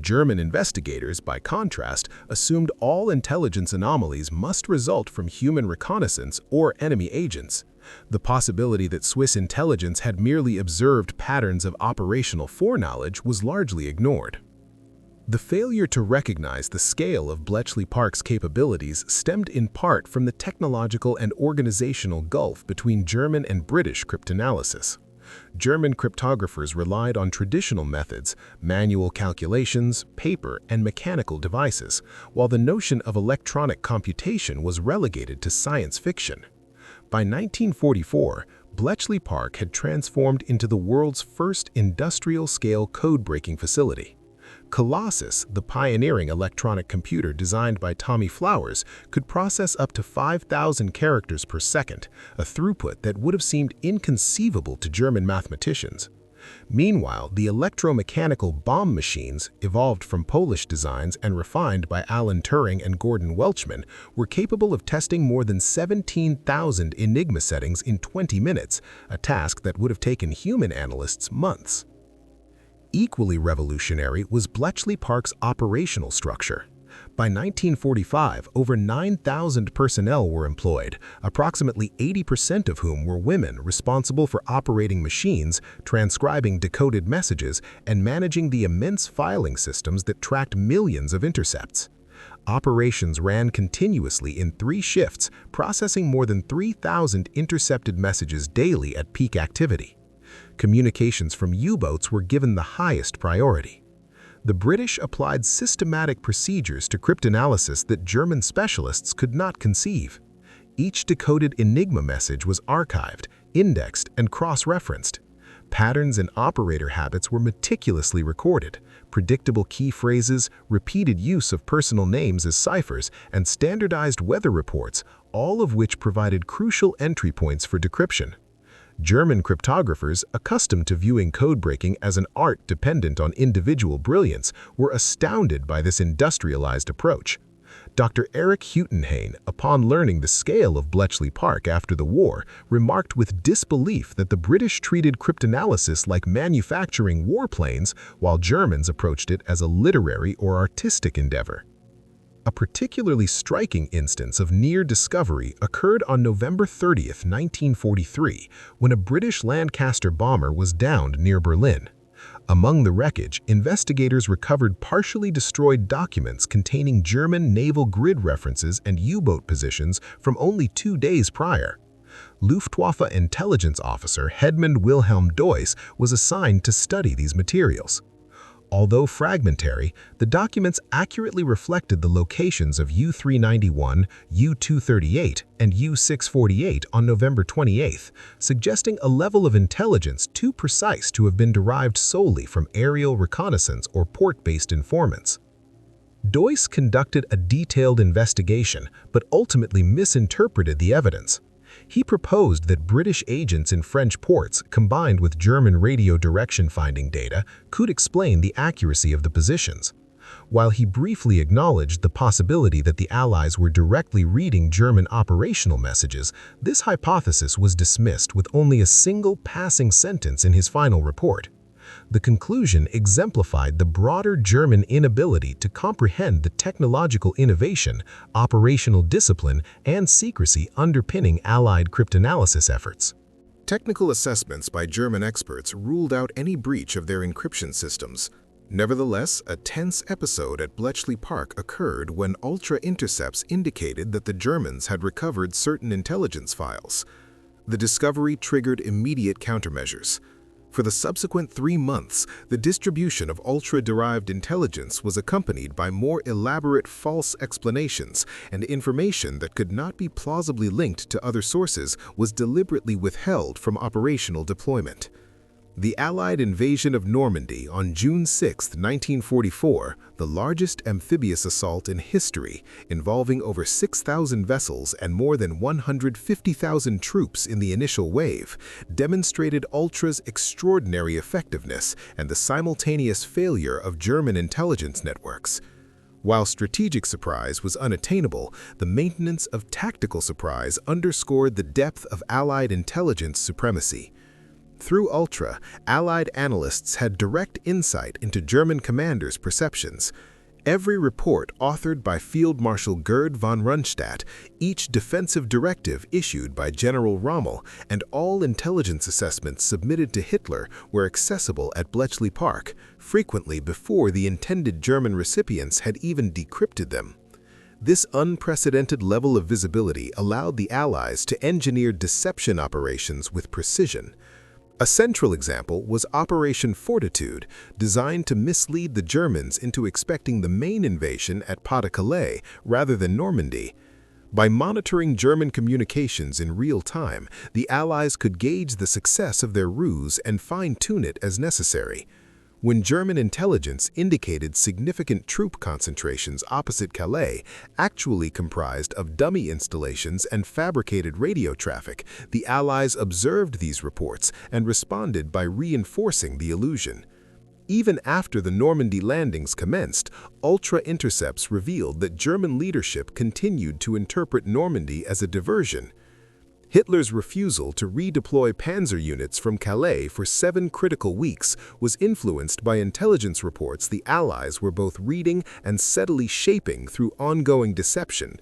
German investigators, by contrast, assumed all intelligence anomalies must result from human reconnaissance or enemy agents. The possibility that Swiss intelligence had merely observed patterns of operational foreknowledge was largely ignored. The failure to recognize the scale of Bletchley Park's capabilities stemmed in part from the technological and organizational gulf between German and British cryptanalysis. German cryptographers relied on traditional methods, manual calculations, paper, and mechanical devices, while the notion of electronic computation was relegated to science fiction. By 1944, Bletchley Park had transformed into the world's first industrial-scale code-breaking facility. Colossus, the pioneering electronic computer designed by Tommy Flowers, could process up to 5,000 characters per second, a throughput that would have seemed inconceivable to German mathematicians. Meanwhile, the electromechanical bomb machines, evolved from Polish designs and refined by Alan Turing and Gordon Welchman, were capable of testing more than 17,000 Enigma settings in 20 minutes, a task that would have taken human analysts months. Equally revolutionary was Bletchley Park's operational structure. By 1945, over 9,000 personnel were employed, approximately 80% of whom were women responsible for operating machines, transcribing decoded messages, and managing the immense filing systems that tracked millions of intercepts. Operations ran continuously in 3 shifts, processing more than 3,000 intercepted messages daily at peak activity. Communications from U-boats were given the highest priority. The British applied systematic procedures to cryptanalysis that German specialists could not conceive. Each decoded Enigma message was archived, indexed, and cross-referenced. Patterns in operator habits were meticulously recorded. Predictable key phrases, repeated use of personal names as ciphers, and standardized weather reports, all of which provided crucial entry points for decryption. German cryptographers, accustomed to viewing code-breaking as an art dependent on individual brilliance, were astounded by this industrialized approach. Dr. Erich Hüttenhain, upon learning the scale of Bletchley Park after the war, remarked with disbelief that the British treated cryptanalysis like manufacturing warplanes, while Germans approached it as a literary or artistic endeavor. A particularly striking instance of near discovery occurred on November 30, 1943, when a British Lancaster bomber was downed near Berlin. Among the wreckage, investigators recovered partially destroyed documents containing German naval grid references and U-boat positions from only 2 days prior. Luftwaffe intelligence officer Hedmund Wilhelm Deuss was assigned to study these materials. Although fragmentary, the documents accurately reflected the locations of U-391, U-238, and U-648 on November 28, suggesting a level of intelligence too precise to have been derived solely from aerial reconnaissance or port-based informants. Deuss conducted a detailed investigation, but ultimately misinterpreted the evidence. He proposed that British agents in French ports, combined with German radio direction-finding data, could explain the accuracy of the positions. While he briefly acknowledged the possibility that the Allies were directly reading German operational messages, this hypothesis was dismissed with only a single passing sentence in his final report. The conclusion exemplified the broader German inability to comprehend the technological innovation, operational discipline, and secrecy underpinning Allied cryptanalysis efforts. Technical assessments by German experts ruled out any breach of their encryption systems. Nevertheless, a tense episode at Bletchley Park occurred when ultra-intercepts indicated that the Germans had recovered certain intelligence files. The discovery triggered immediate countermeasures. For the subsequent 3 months, the distribution of ultra-derived intelligence was accompanied by more elaborate false explanations, and information that could not be plausibly linked to other sources was deliberately withheld from operational deployment. The Allied invasion of Normandy on June 6, 1944, the largest amphibious assault in history, involving over 6,000 vessels and more than 150,000 troops in the initial wave, demonstrated Ultra's extraordinary effectiveness and the simultaneous failure of German intelligence networks. While strategic surprise was unattainable, the maintenance of tactical surprise underscored the depth of Allied intelligence supremacy. Through Ultra, Allied analysts had direct insight into German commanders' perceptions. Every report authored by Field Marshal Gerd von Rundstedt, each defensive directive issued by General Rommel, and all intelligence assessments submitted to Hitler were accessible at Bletchley Park, frequently before the intended German recipients had even decrypted them. This unprecedented level of visibility allowed the Allies to engineer deception operations with precision. A central example was Operation Fortitude, designed to mislead the Germans into expecting the main invasion at Pas-de-Calais rather than Normandy. By monitoring German communications in real time, the Allies could gauge the success of their ruse and fine-tune it as necessary. When German intelligence indicated significant troop concentrations opposite Calais, actually comprised of dummy installations and fabricated radio traffic, the Allies observed these reports and responded by reinforcing the illusion. Even after the Normandy landings commenced, ultra-intercepts revealed that German leadership continued to interpret Normandy as a diversion. Hitler's refusal to redeploy panzer units from Calais for 7 critical weeks was influenced by intelligence reports the Allies were both reading and steadily shaping through ongoing deception.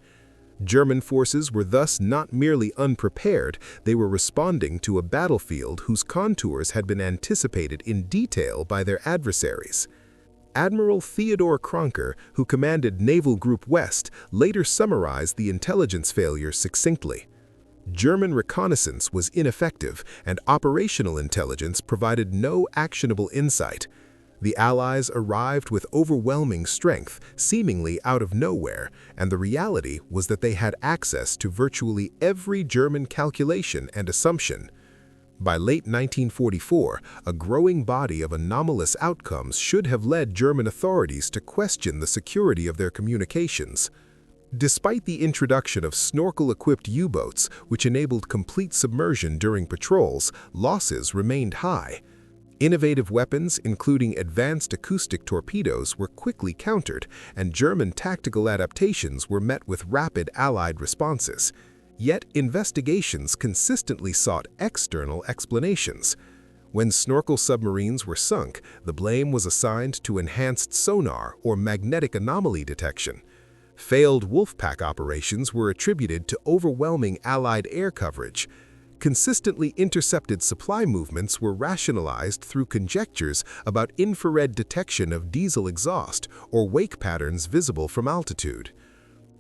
German forces were thus not merely unprepared, they were responding to a battlefield whose contours had been anticipated in detail by their adversaries. Admiral Theodor Kronker, who commanded Naval Group West, later summarized the intelligence failure succinctly. German reconnaissance was ineffective, and operational intelligence provided no actionable insight. The Allies arrived with overwhelming strength, seemingly out of nowhere, and the reality was that they had access to virtually every German calculation and assumption. By late 1944, a growing body of anomalous outcomes should have led German authorities to question the security of their communications. Despite the introduction of snorkel-equipped U-boats, which enabled complete submersion during patrols, losses remained high. Innovative weapons, including advanced acoustic torpedoes, were quickly countered, and German tactical adaptations were met with rapid Allied responses. Yet investigations consistently sought external explanations. When snorkel submarines were sunk, the blame was assigned to enhanced sonar or magnetic anomaly detection. Failed Wolfpack operations were attributed to overwhelming Allied air coverage. Consistently intercepted supply movements were rationalized through conjectures about infrared detection of diesel exhaust or wake patterns visible from altitude.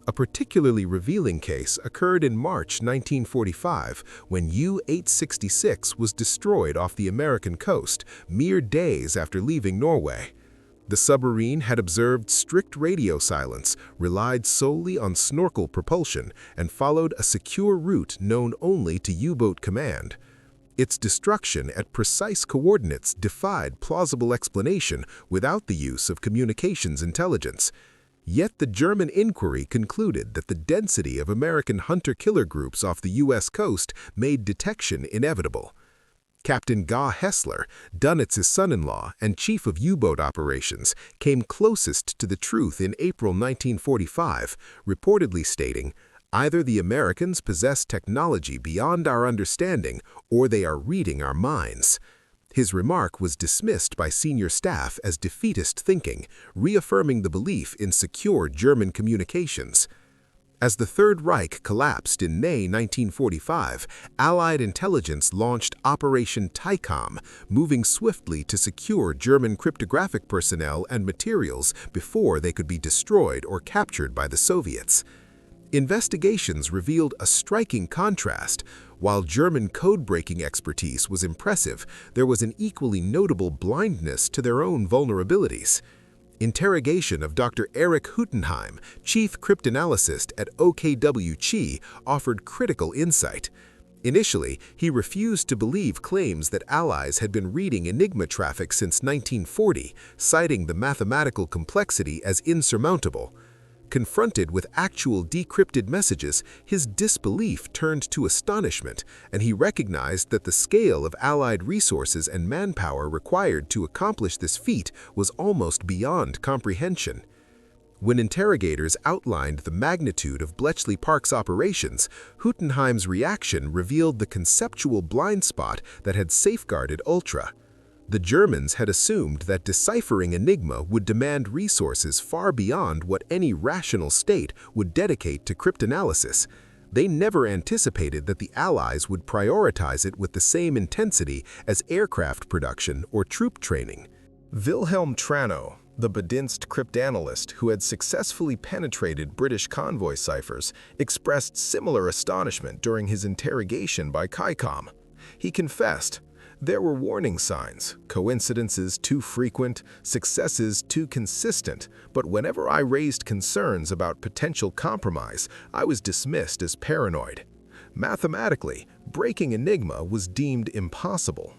A particularly revealing case occurred in March 1945 when U-866 was destroyed off the American coast mere days after leaving Norway. The submarine had observed strict radio silence, relied solely on snorkel propulsion, and followed a secure route known only to U-boat command. Its destruction at precise coordinates defied plausible explanation without the use of communications intelligence. Yet the German inquiry concluded that the density of American hunter-killer groups off the U.S. coast made detection inevitable. Captain Guy Hessler, Dönitz's son-in-law and chief of U-boat operations, came closest to the truth in April 1945, reportedly stating, "Either the Americans possess technology beyond our understanding, or they are reading our minds." His remark was dismissed by senior staff as defeatist thinking, reaffirming the belief in secure German communications. As the Third Reich collapsed in May 1945, Allied intelligence launched Operation Tycom, moving swiftly to secure German cryptographic personnel and materials before they could be destroyed or captured by the Soviets. Investigations revealed a striking contrast. While German code-breaking expertise was impressive, there was an equally notable blindness to their own vulnerabilities. Interrogation of Dr. Erich Huttenheim, chief cryptanalyst at OKW offered critical insight. Initially, he refused to believe claims that Allies had been reading Enigma traffic since 1940, citing the mathematical complexity as insurmountable. Confronted with actual decrypted messages, his disbelief turned to astonishment, and he recognized that the scale of Allied resources and manpower required to accomplish this feat was almost beyond comprehension. When interrogators outlined the magnitude of Bletchley Park's operations, Huttenheim's reaction revealed the conceptual blind spot that had safeguarded Ultra. The Germans had assumed that deciphering Enigma would demand resources far beyond what any rational state would dedicate to cryptanalysis. They never anticipated that the Allies would prioritize it with the same intensity as aircraft production or troop training. Wilhelm Trano, the Bedienst cryptanalyst who had successfully penetrated British convoy ciphers, expressed similar astonishment during his interrogation by CICOM. He confessed, "There were warning signs, coincidences too frequent, successes too consistent, but whenever I raised concerns about potential compromise, I was dismissed as paranoid. Mathematically, breaking Enigma was deemed impossible."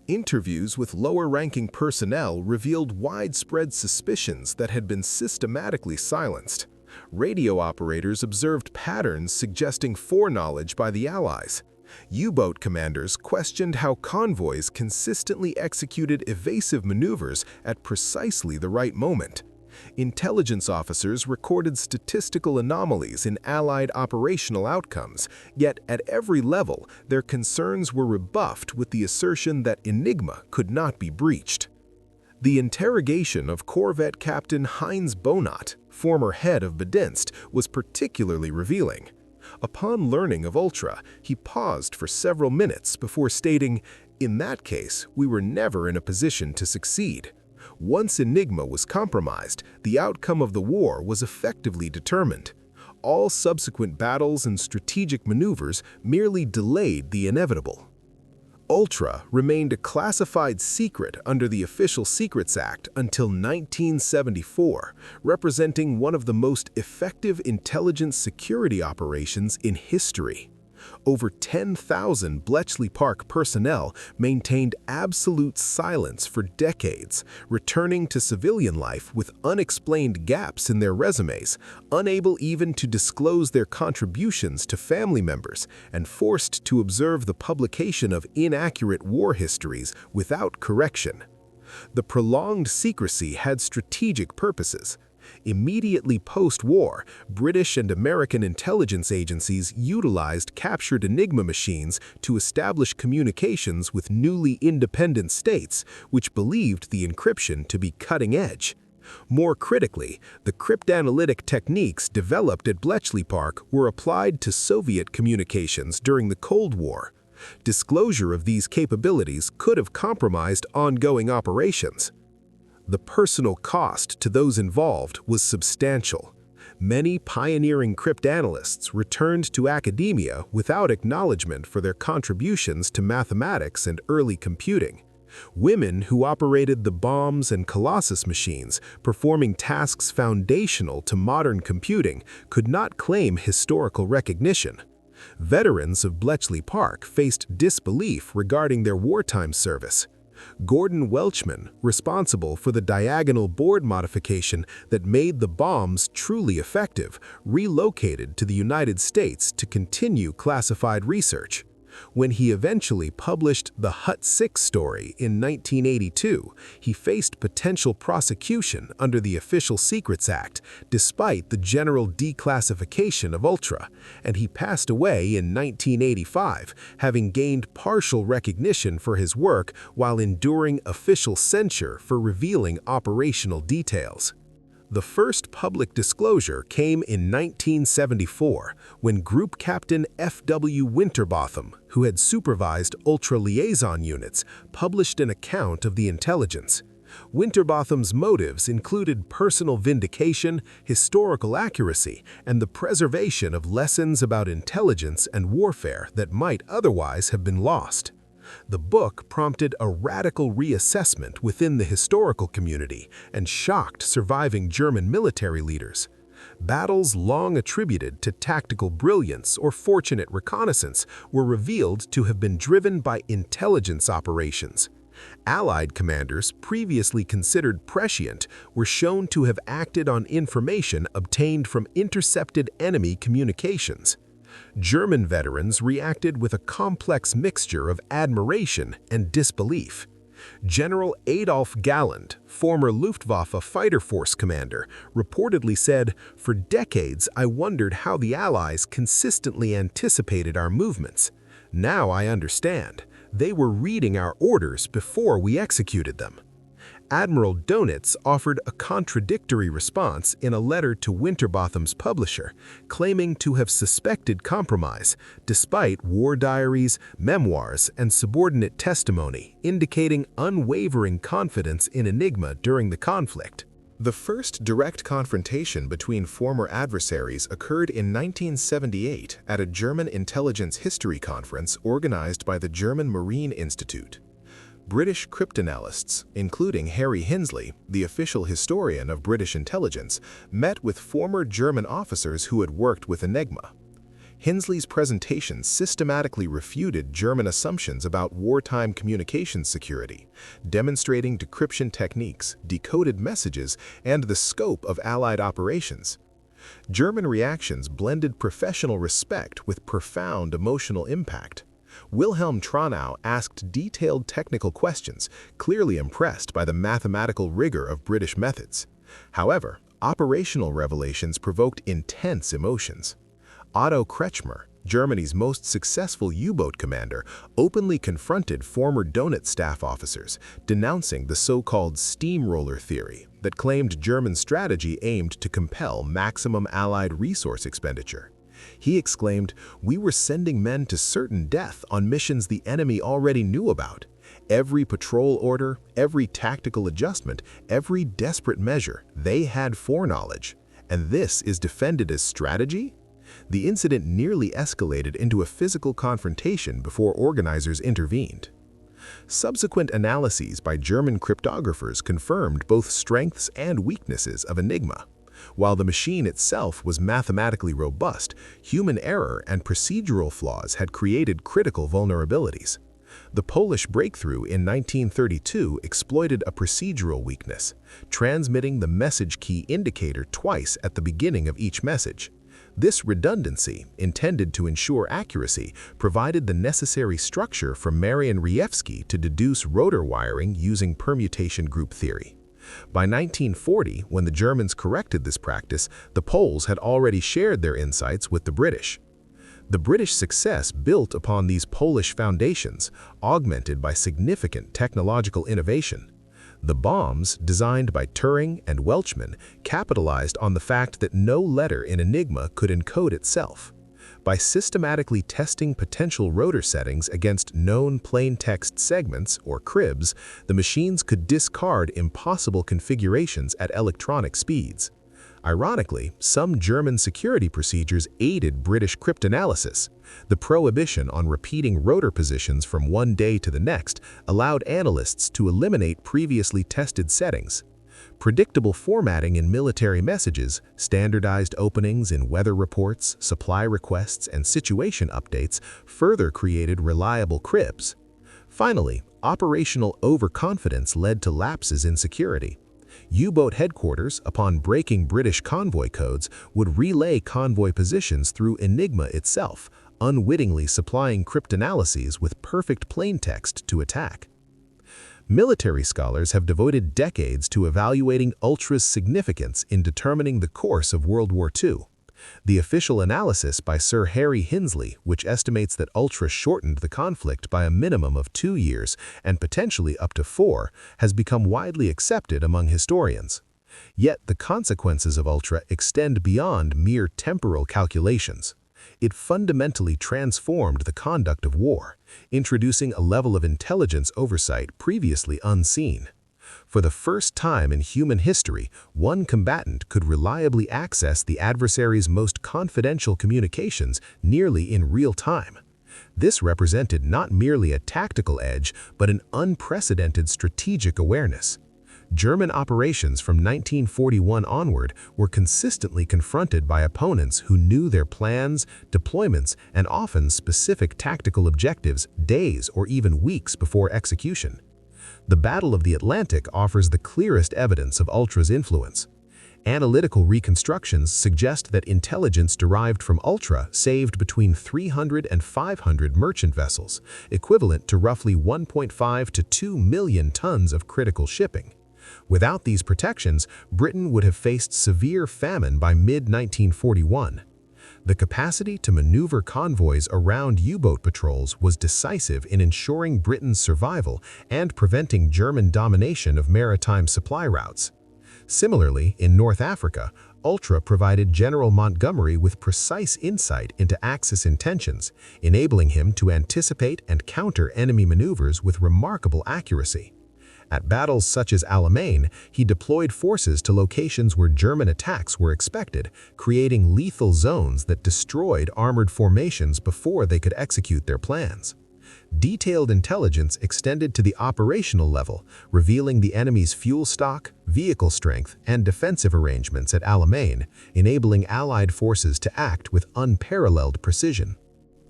Interviews with lower-ranking personnel revealed widespread suspicions that had been systematically silenced. Radio operators observed patterns suggesting foreknowledge by the Allies. U-boat commanders questioned how convoys consistently executed evasive maneuvers at precisely the right moment. Intelligence officers recorded statistical anomalies in Allied operational outcomes, yet at every level, their concerns were rebuffed with the assertion that Enigma could not be breached. The interrogation of Corvette Captain Heinz Bonat, former head of Bedienst, was particularly revealing. Upon learning of Ultra, he paused for several minutes before stating, "In that case, we were never in a position to succeed. Once Enigma was compromised, the outcome of the war was effectively determined. All subsequent battles and strategic maneuvers merely delayed the inevitable." Ultra remained a classified secret under the Official Secrets Act until 1974, representing one of the most effective intelligence security operations in history. Over 10,000 Bletchley Park personnel maintained absolute silence for decades, returning to civilian life with unexplained gaps in their resumes, unable even to disclose their contributions to family members, and forced to observe the publication of inaccurate war histories without correction. The prolonged secrecy had strategic purposes. Immediately post-war, British and American intelligence agencies utilized captured Enigma machines to establish communications with newly independent states, which believed the encryption to be cutting-edge. More critically, the cryptanalytic techniques developed at Bletchley Park were applied to Soviet communications during the Cold War. Disclosure of these capabilities could have compromised ongoing operations. The personal cost to those involved was substantial. Many pioneering cryptanalysts returned to academia without acknowledgement for their contributions to mathematics and early computing. Women who operated the bombs and Colossus machines, performing tasks foundational to modern computing, could not claim historical recognition. Veterans of Bletchley Park faced disbelief regarding their wartime service. Gordon Welchman, responsible for the diagonal board modification that made the bombs truly effective, relocated to the United States to continue classified research. When he eventually published the Hut-6 story in 1982, he faced potential prosecution under the Official Secrets Act, despite the general declassification of Ultra, and he passed away in 1985, having gained partial recognition for his work while enduring official censure for revealing operational details. The first public disclosure came in 1974 when Group Captain F.W. Winterbotham, who had supervised Ultra Liaison units, published an account of the intelligence. Winterbotham's motives included personal vindication, historical accuracy, and the preservation of lessons about intelligence and warfare that might otherwise have been lost. The book prompted a radical reassessment within the historical community and shocked surviving German military leaders. Battles long attributed to tactical brilliance or fortunate reconnaissance were revealed to have been driven by intelligence operations. Allied commanders, previously considered prescient, were shown to have acted on information obtained from intercepted enemy communications. German veterans reacted with a complex mixture of admiration and disbelief. General Adolf Galland, former Luftwaffe fighter force commander, reportedly said, "For decades I wondered how the Allies consistently anticipated our movements. Now I understand. They were reading our orders before we executed them." Admiral Dönitz offered a contradictory response in a letter to Winterbotham's publisher, claiming to have suspected compromise, despite war diaries, memoirs, and subordinate testimony indicating unwavering confidence in Enigma during the conflict. The first direct confrontation between former adversaries occurred in 1978 at a German intelligence history conference organized by the German Marine Institute. British cryptanalysts, including Harry Hinsley, the official historian of British intelligence, met with former German officers who had worked with Enigma. Hinsley's presentation systematically refuted German assumptions about wartime communications security, demonstrating decryption techniques, decoded messages, and the scope of Allied operations. German reactions blended professional respect with profound emotional impact. Wilhelm Tronau asked detailed technical questions, clearly impressed by the mathematical rigor of British methods. However, operational revelations provoked intense emotions. Otto Kretschmer, Germany's most successful U-boat commander, openly confronted former Dönitz staff officers, denouncing the so-called steamroller theory that claimed German strategy aimed to compel maximum Allied resource expenditure. He exclaimed, "We were sending men to certain death on missions the enemy already knew about. Every patrol order, every tactical adjustment, every desperate measure, they had foreknowledge. And this is defended as strategy?" The incident nearly escalated into a physical confrontation before organizers intervened. Subsequent analyses by German cryptographers confirmed both strengths and weaknesses of Enigma. While the machine itself was mathematically robust, human error and procedural flaws had created critical vulnerabilities. The Polish breakthrough in 1932 exploited a procedural weakness, transmitting the message key indicator twice at the beginning of each message. This redundancy, intended to ensure accuracy, provided the necessary structure for Marian Rejewski to deduce rotor wiring using permutation group theory. By 1940, when the Germans corrected this practice, the Poles had already shared their insights with the British. The British success built upon these Polish foundations, augmented by significant technological innovation. The bombs, designed by Turing and Welchman, capitalized on the fact that no letter in Enigma could encode itself. By systematically testing potential rotor settings against known plain-text segments, or cribs, the machines could discard impossible configurations at electronic speeds. Ironically, some German security procedures aided British cryptanalysis. The prohibition on repeating rotor positions from one day to the next allowed analysts to eliminate previously tested settings. Predictable formatting in military messages, standardized openings in weather reports, supply requests, and situation updates further created reliable cribs. Finally, operational overconfidence led to lapses in security. U-boat headquarters, upon breaking British convoy codes, would relay convoy positions through Enigma itself, unwittingly supplying cryptanalyses with perfect plaintext to attack. Military scholars have devoted decades to evaluating Ultra's significance in determining the course of World War II. The official analysis by Sir Harry Hinsley, which estimates that Ultra shortened the conflict by a minimum of 2 years and potentially up to 4, has become widely accepted among historians. Yet the consequences of Ultra extend beyond mere temporal calculations. It fundamentally transformed the conduct of war, introducing a level of intelligence oversight previously unseen. For the first time in human history, one combatant could reliably access the adversary's most confidential communications nearly in real time. This represented not merely a tactical edge, but an unprecedented strategic awareness. German operations from 1941 onward were consistently confronted by opponents who knew their plans, deployments, and often specific tactical objectives days or even weeks before execution. The Battle of the Atlantic offers the clearest evidence of Ultra's influence. Analytical reconstructions suggest that intelligence derived from Ultra saved between 300 and 500 merchant vessels, equivalent to roughly 1.5 to 2 million tons of critical shipping. Without these protections, Britain would have faced severe famine by mid-1941. The capacity to maneuver convoys around U-boat patrols was decisive in ensuring Britain's survival and preventing German domination of maritime supply routes. Similarly, in North Africa, Ultra provided General Montgomery with precise insight into Axis intentions, enabling him to anticipate and counter enemy maneuvers with remarkable accuracy. At battles such as Alamein, he deployed forces to locations where German attacks were expected, creating lethal zones that destroyed armored formations before they could execute their plans. Detailed intelligence extended to the operational level, revealing the enemy's fuel stock, vehicle strength, and defensive arrangements at Alamein, enabling Allied forces to act with unparalleled precision.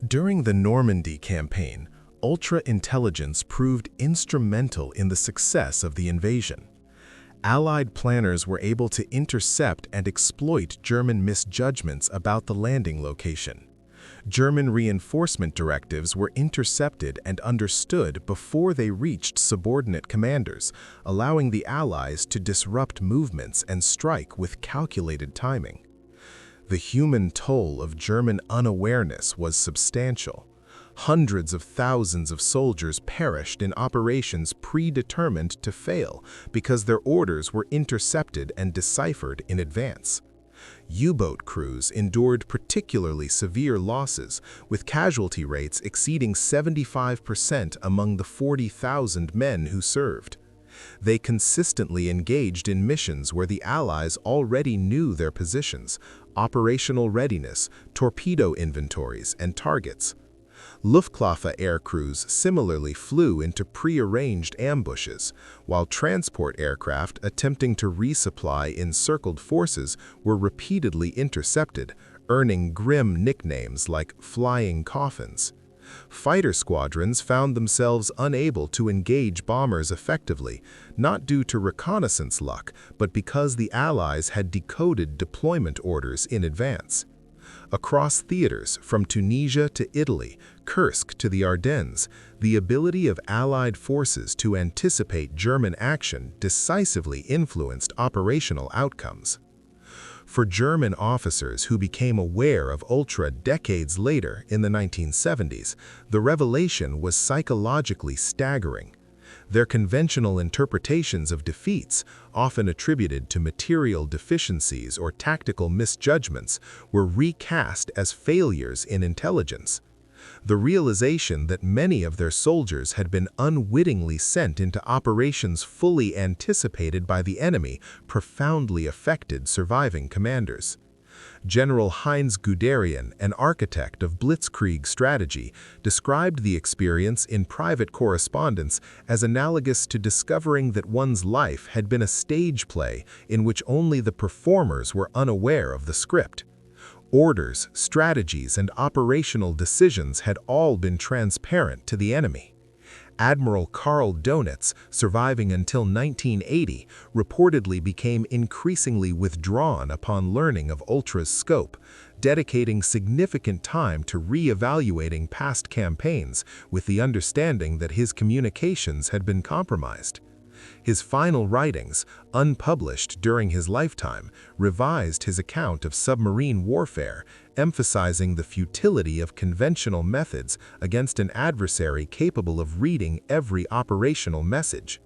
During the Normandy campaign, Ultra intelligence proved instrumental in the success of the invasion. Allied planners were able to intercept and exploit German misjudgments about the landing location. German reinforcement directives were intercepted and understood before they reached subordinate commanders, allowing the Allies to disrupt movements and strike with calculated timing. The human toll of German unawareness was substantial. Hundreds of thousands of soldiers perished in operations predetermined to fail because their orders were intercepted and deciphered in advance. U-boat crews endured particularly severe losses, with casualty rates exceeding 75% among the 40,000 men who served. They consistently engaged in missions where the Allies already knew their positions, operational readiness, torpedo inventories, and targets. Luftwaffe aircrews similarly flew into prearranged ambushes, while transport aircraft attempting to resupply encircled forces were repeatedly intercepted, earning grim nicknames like flying coffins. Fighter squadrons found themselves unable to engage bombers effectively, not due to reconnaissance luck, but because the Allies had decoded deployment orders in advance. Across theaters, from Tunisia to Italy, Kursk to the Ardennes, the ability of Allied forces to anticipate German action decisively influenced operational outcomes. For German officers who became aware of Ultra decades later in the 1970s, the revelation was psychologically staggering. Their conventional interpretations of defeats, often attributed to material deficiencies or tactical misjudgments, were recast as failures in intelligence. The realization that many of their soldiers had been unwittingly sent into operations fully anticipated by the enemy profoundly affected surviving commanders. General Heinz Guderian, an architect of blitzkrieg strategy, described the experience in private correspondence as analogous to discovering that one's life had been a stage play in which only the performers were unaware of the script. Orders, strategies, and operational decisions had all been transparent to the enemy. Admiral Dönitz, surviving until 1980, reportedly became increasingly withdrawn upon learning of Ultra's scope, dedicating significant time to re-evaluating past campaigns with the understanding that his communications had been compromised. His final writings, unpublished during his lifetime, revised his account of submarine warfare, emphasizing the futility of conventional methods against an adversary capable of reading every operational message.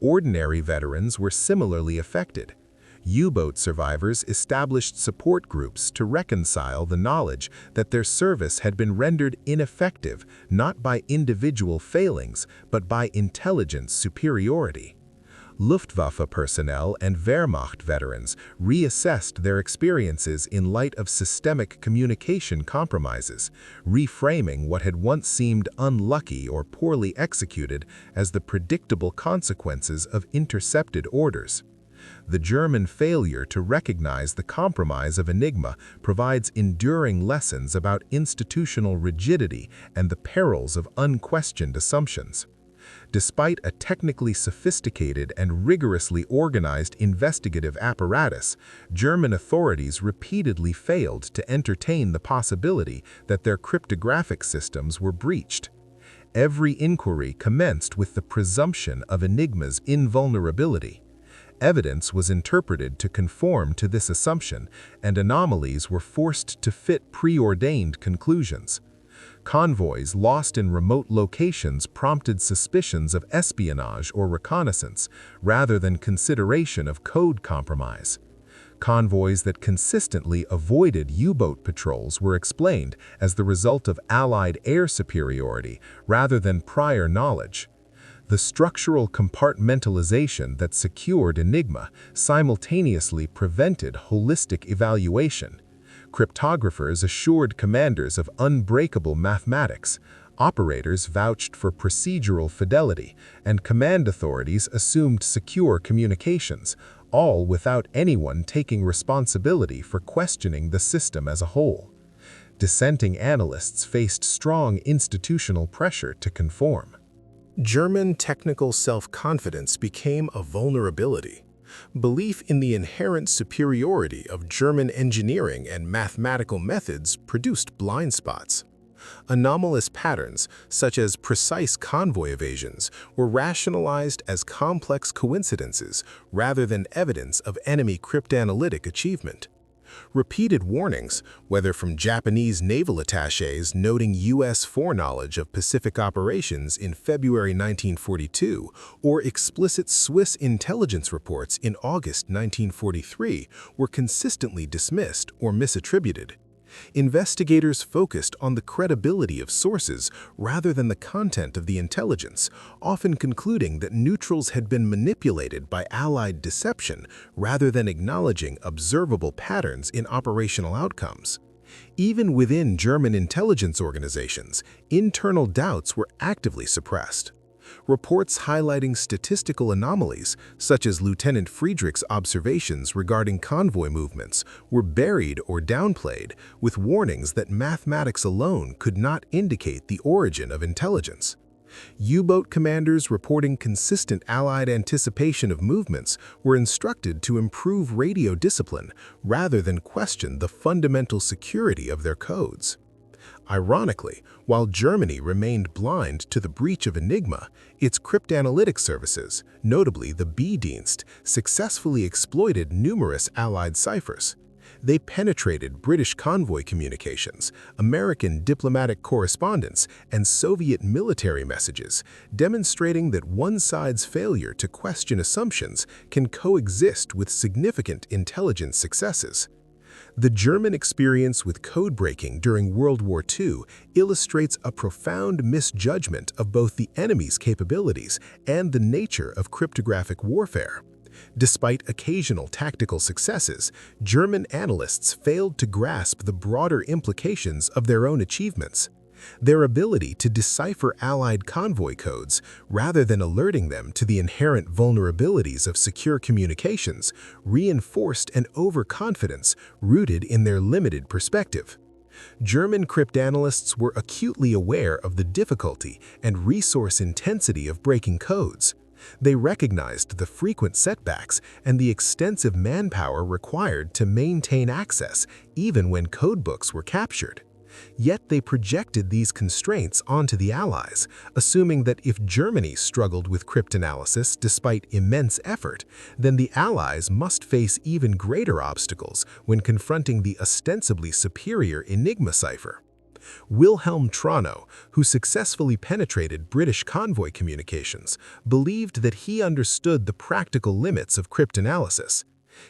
Ordinary veterans were similarly affected. U-boat survivors established support groups to reconcile the knowledge that their service had been rendered ineffective not by individual failings but by intelligence superiority. Luftwaffe personnel and Wehrmacht veterans reassessed their experiences in light of systemic communication compromises, reframing what had once seemed unlucky or poorly executed as the predictable consequences of intercepted orders. The German failure to recognize the compromise of Enigma provides enduring lessons about institutional rigidity and the perils of unquestioned assumptions. Despite a technically sophisticated and rigorously organized investigative apparatus, German authorities repeatedly failed to entertain the possibility that their cryptographic systems were breached. Every inquiry commenced with the presumption of Enigma's invulnerability. Evidence was interpreted to conform to this assumption, and anomalies were forced to fit preordained conclusions. Convoys lost in remote locations prompted suspicions of espionage or reconnaissance, rather than consideration of code compromise. Convoys that consistently avoided U-boat patrols were explained as the result of Allied air superiority rather than prior knowledge. The structural compartmentalization that secured Enigma simultaneously prevented holistic evaluation. Cryptographers assured commanders of unbreakable mathematics, operators vouched for procedural fidelity, and command authorities assumed secure communications, all without anyone taking responsibility for questioning the system as a whole. Dissenting analysts faced strong institutional pressure to conform. German technical self-confidence became a vulnerability. Belief in the inherent superiority of German engineering and mathematical methods produced blind spots. Anomalous patterns, such as precise convoy evasions, were rationalized as complex coincidences rather than evidence of enemy cryptanalytic achievement. Repeated warnings, whether from Japanese naval attachés noting U.S. foreknowledge of Pacific operations in February 1942 or explicit Swiss intelligence reports in August 1943, were consistently dismissed or misattributed. Investigators focused on the credibility of sources rather than the content of the intelligence, often concluding that neutrals had been manipulated by Allied deception rather than acknowledging observable patterns in operational outcomes. Even within German intelligence organizations, internal doubts were actively suppressed. Reports highlighting statistical anomalies, such as Lieutenant Friedrich's observations regarding convoy movements, were buried or downplayed, with warnings that mathematics alone could not indicate the origin of intelligence. U-boat commanders reporting consistent Allied anticipation of movements were instructed to improve radio discipline rather than question the fundamental security of their codes. Ironically, while Germany remained blind to the breach of Enigma, its cryptanalytic services, notably the B-Dienst, successfully exploited numerous Allied ciphers. They penetrated British convoy communications, American diplomatic correspondence, and Soviet military messages, demonstrating that one side's failure to question assumptions can coexist with significant intelligence successes. The German experience with code breaking during World War II illustrates a profound misjudgment of both the enemy's capabilities and the nature of cryptographic warfare. Despite occasional tactical successes, German analysts failed to grasp the broader implications of their own achievements. Their ability to decipher Allied convoy codes, rather than alerting them to the inherent vulnerabilities of secure communications, reinforced an overconfidence rooted in their limited perspective. German cryptanalysts were acutely aware of the difficulty and resource intensity of breaking codes. They recognized the frequent setbacks and the extensive manpower required to maintain access, even when codebooks were captured. Yet they projected these constraints onto the Allies, assuming that if Germany struggled with cryptanalysis despite immense effort, then the Allies must face even greater obstacles when confronting the ostensibly superior Enigma cipher. Wilhelm Trano, who successfully penetrated British convoy communications, believed that he understood the practical limits of cryptanalysis.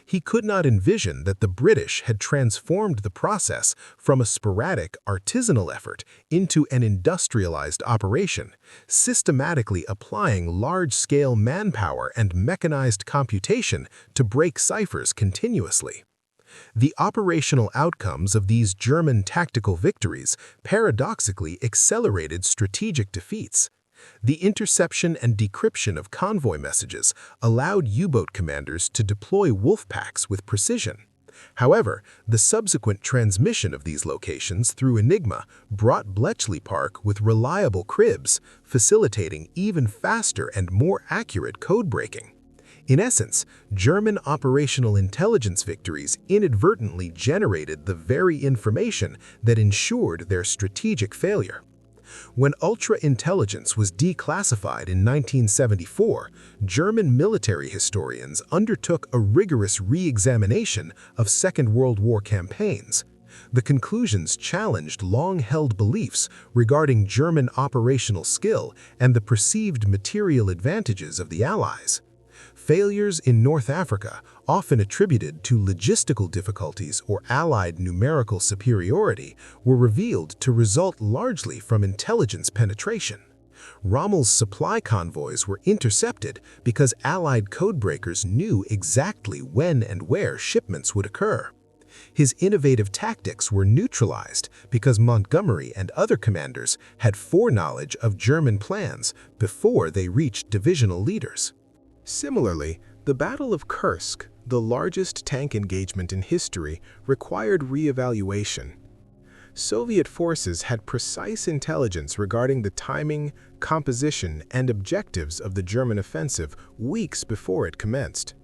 He could not envision that the British had transformed the process from a sporadic, artisanal effort into an industrialized operation, systematically applying large-scale manpower and mechanized computation to break ciphers continuously. The operational outcomes of these German tactical victories paradoxically accelerated strategic defeats. The interception and decryption of convoy messages allowed U-boat commanders to deploy wolf packs with precision. However, the subsequent transmission of these locations through Enigma brought Bletchley Park with reliable cribs, facilitating even faster and more accurate code breaking. In essence, German operational intelligence victories inadvertently generated the very information that ensured their strategic failure. When ultra-intelligence was declassified in 1974, German military historians undertook a rigorous re-examination of Second World War campaigns. The conclusions challenged long-held beliefs regarding German operational skill and the perceived material advantages of the Allies. Failures in North Africa, often attributed to logistical difficulties or Allied numerical superiority, were revealed to result largely from intelligence penetration. Rommel's supply convoys were intercepted because Allied codebreakers knew exactly when and where shipments would occur. His innovative tactics were neutralized because Montgomery and other commanders had foreknowledge of German plans before they reached divisional leaders. Similarly, the Battle of Kursk, the largest tank engagement in history, required re-evaluation. Soviet forces had precise intelligence regarding the timing, composition, and objectives of the German offensive weeks before it commenced.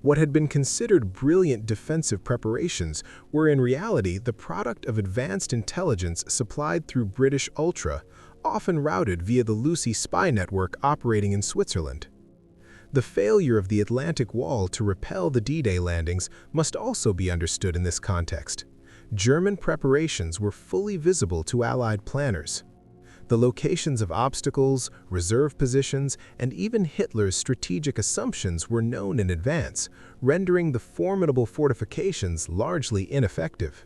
What had been considered brilliant defensive preparations were in reality the product of advanced intelligence supplied through British Ultra, often routed via the Lucy spy network operating in Switzerland. The failure of the Atlantic Wall to repel the D-Day landings must also be understood in this context. German preparations were fully visible to Allied planners. The locations of obstacles, reserve positions, and even Hitler's strategic assumptions were known in advance, rendering the formidable fortifications largely ineffective.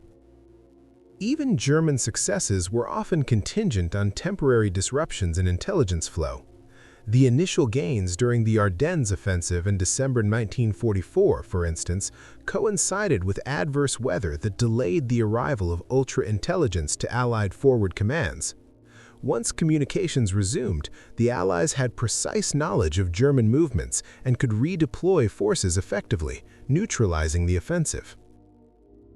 Even German successes were often contingent on temporary disruptions in intelligence flow. The initial gains during the Ardennes offensive in December 1944, for instance, coincided with adverse weather that delayed the arrival of ultra-intelligence to Allied forward commands. Once communications resumed, the Allies had precise knowledge of German movements and could redeploy forces effectively, neutralizing the offensive.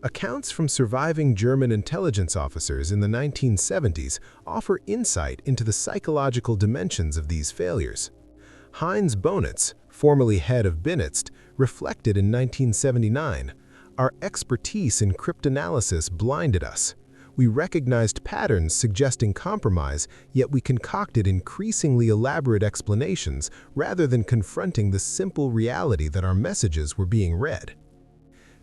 Accounts from surviving German intelligence officers in the 1970s offer insight into the psychological dimensions of these failures. Heinz Dönitz, formerly head of Dönitz, reflected in 1979, "Our expertise in cryptanalysis blinded us. We recognized patterns suggesting compromise, yet we concocted increasingly elaborate explanations rather than confronting the simple reality that our messages were being read."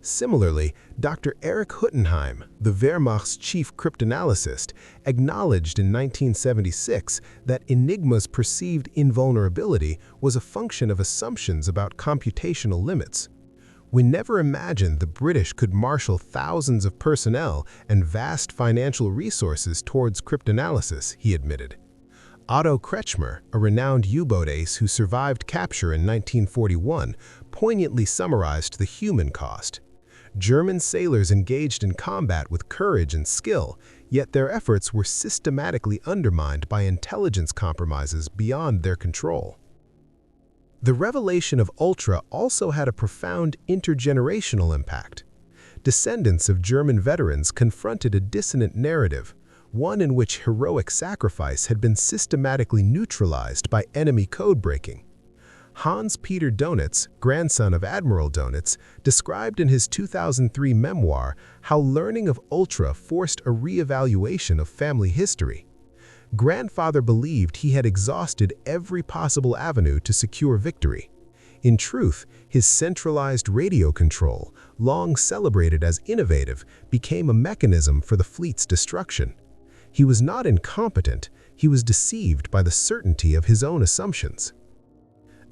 Similarly, Dr. Erich Huttenheim, the Wehrmacht's chief cryptanalyst, acknowledged in 1976 that Enigma's perceived invulnerability was a function of assumptions about computational limits. "We never imagined the British could marshal thousands of personnel and vast financial resources towards cryptanalysis," he admitted. Otto Kretschmer, a renowned U-boat ace who survived capture in 1941, poignantly summarized the human cost. German sailors engaged in combat with courage and skill, yet their efforts were systematically undermined by intelligence compromises beyond their control. The revelation of Ultra also had a profound intergenerational impact. Descendants of German veterans confronted a dissonant narrative, one in which heroic sacrifice had been systematically neutralized by enemy code-breaking. Hans-Peter Dönitz, grandson of Admiral Dönitz, described in his 2003 memoir how learning of Ultra forced a re-evaluation of family history. Grandfather believed he had exhausted every possible avenue to secure victory. In truth, his centralized radio control, long celebrated as innovative, became a mechanism for the fleet's destruction. He was not incompetent, he was deceived by the certainty of his own assumptions.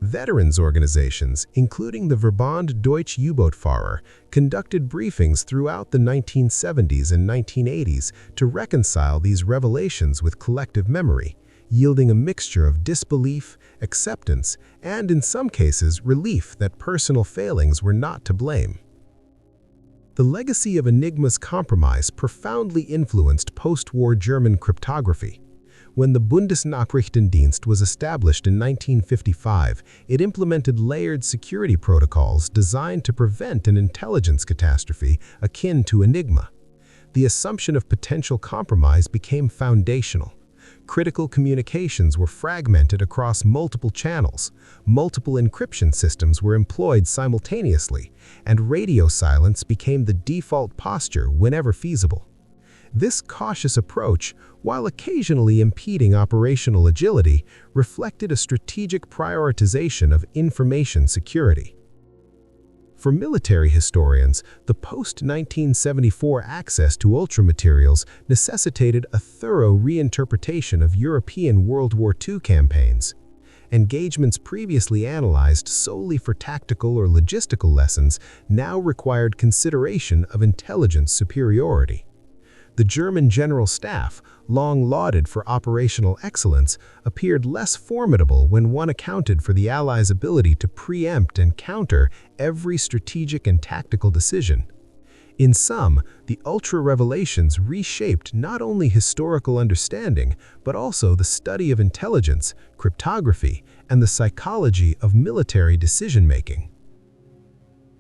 Veterans organizations, including the Verband Deutsche U-Bootfahrer, conducted briefings throughout the 1970s and 1980s to reconcile these revelations with collective memory, yielding a mixture of disbelief, acceptance, and in some cases, relief that personal failings were not to blame. The legacy of Enigma's compromise profoundly influenced post-war German cryptography. When the Bundesnachrichtendienst was established in 1955, it implemented layered security protocols designed to prevent an intelligence catastrophe akin to Enigma. The assumption of potential compromise became foundational. Critical communications were fragmented across multiple channels, multiple encryption systems were employed simultaneously, and radio silence became the default posture whenever feasible. This cautious approach, while occasionally impeding operational agility, reflected a strategic prioritization of information security. For military historians, the post-1974 access to ultramaterials necessitated a thorough reinterpretation of European World War II campaigns. Engagements previously analyzed solely for tactical or logistical lessons now required consideration of intelligence superiority. The German General Staff, long lauded for operational excellence, appeared less formidable when one accounted for the Allies' ability to preempt and counter every strategic and tactical decision. In sum, the Ultra revelations reshaped not only historical understanding, but also the study of intelligence, cryptography, and the psychology of military decision-making.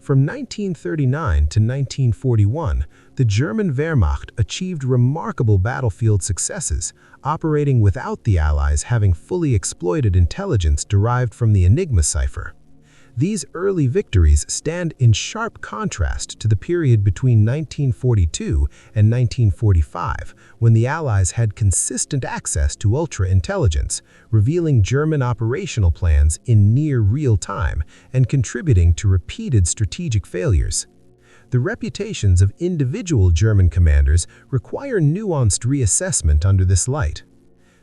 From 1939 to 1941, the German Wehrmacht achieved remarkable battlefield successes, operating without the Allies having fully exploited intelligence derived from the Enigma cipher. These early victories stand in sharp contrast to the period between 1942 and 1945, when the Allies had consistent access to ultra-intelligence, revealing German operational plans in near real time and contributing to repeated strategic failures. The reputations of individual German commanders require nuanced reassessment under this light.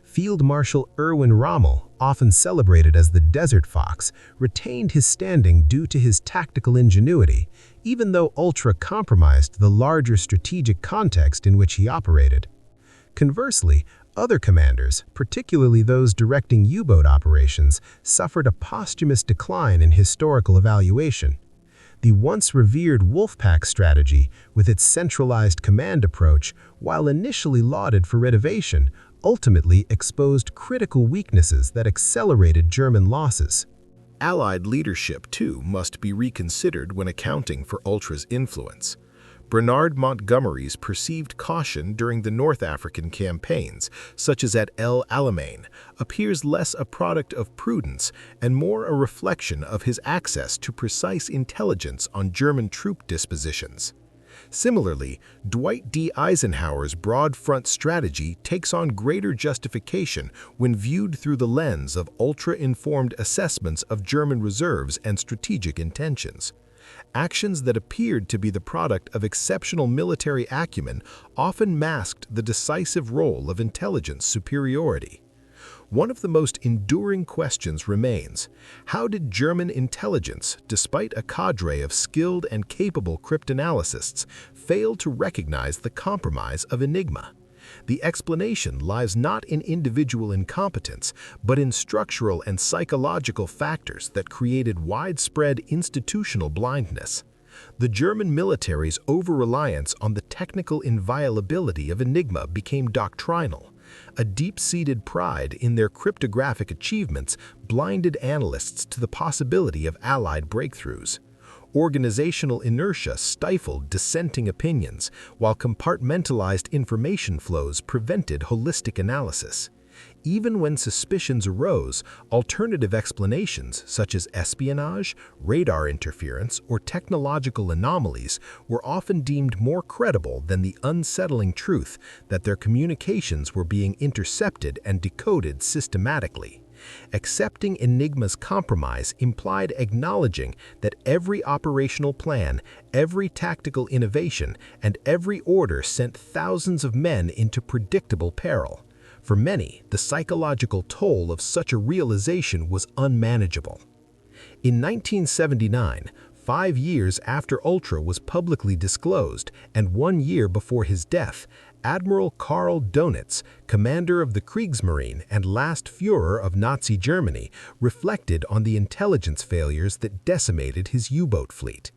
Field Marshal Erwin Rommel, often celebrated as the Desert Fox, retained his standing due to his tactical ingenuity, even though Ultra compromised the larger strategic context in which he operated. Conversely, Other commanders, particularly those directing U-boat operations, suffered a posthumous decline in historical evaluation. The once revered Wolfpack strategy, with its centralized command approach, while initially lauded for innovation, ultimately exposed critical weaknesses that accelerated German losses. Allied leadership, too, must be reconsidered when accounting for Ultra's influence. Bernard Montgomery's perceived caution during the North African campaigns, such as at El Alamein, appears less a product of prudence and more a reflection of his access to precise intelligence on German troop dispositions. Similarly, Dwight D. Eisenhower's broad front strategy takes on greater justification when viewed through the lens of ultra-informed assessments of German reserves and strategic intentions. Actions that appeared to be the product of exceptional military acumen often masked the decisive role of intelligence superiority. One of the most enduring questions remains: how did German intelligence, despite a cadre of skilled and capable cryptanalysts, fail to recognize the compromise of Enigma? The explanation lies not in individual incompetence, but in structural and psychological factors that created widespread institutional blindness. The German military's over-reliance on the technical inviolability of Enigma became doctrinal. A deep-seated pride in their cryptographic achievements blinded analysts to the possibility of Allied breakthroughs. Organizational inertia stifled dissenting opinions, while compartmentalized information flows prevented holistic analysis. Even when suspicions arose, alternative explanations such as espionage, radar interference, or technological anomalies were often deemed more credible than the unsettling truth that their communications were being intercepted and decoded systematically. Accepting Enigma's compromise implied acknowledging that every operational plan, every tactical innovation, and every order sent thousands of men into predictable peril. For many, the psychological toll of such a realization was unmanageable. In 1979, 5 years after Ultra was publicly disclosed and 1 year before his death, Admiral Dönitz, commander of the Kriegsmarine and last Führer of Nazi Germany, reflected on the intelligence failures that decimated his U-boat fleet.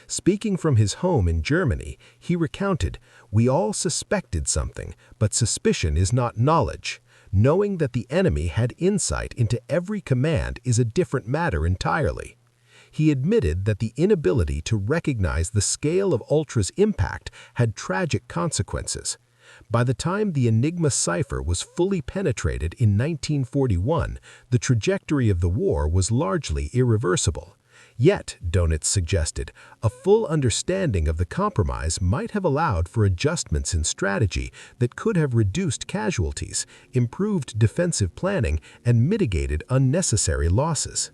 Speaking from his home in Germany, he recounted, "We all suspected something, but suspicion is not knowledge. Knowing that the enemy had insight into every command is a different matter entirely." He admitted that the inability to recognize the scale of Ultra's impact had tragic consequences. By the time the Enigma cipher was fully penetrated in 1941, the trajectory of the war was largely irreversible. Yet, Dönitz suggested, a full understanding of the compromise might have allowed for adjustments in strategy that could have reduced casualties, improved defensive planning, and mitigated unnecessary losses.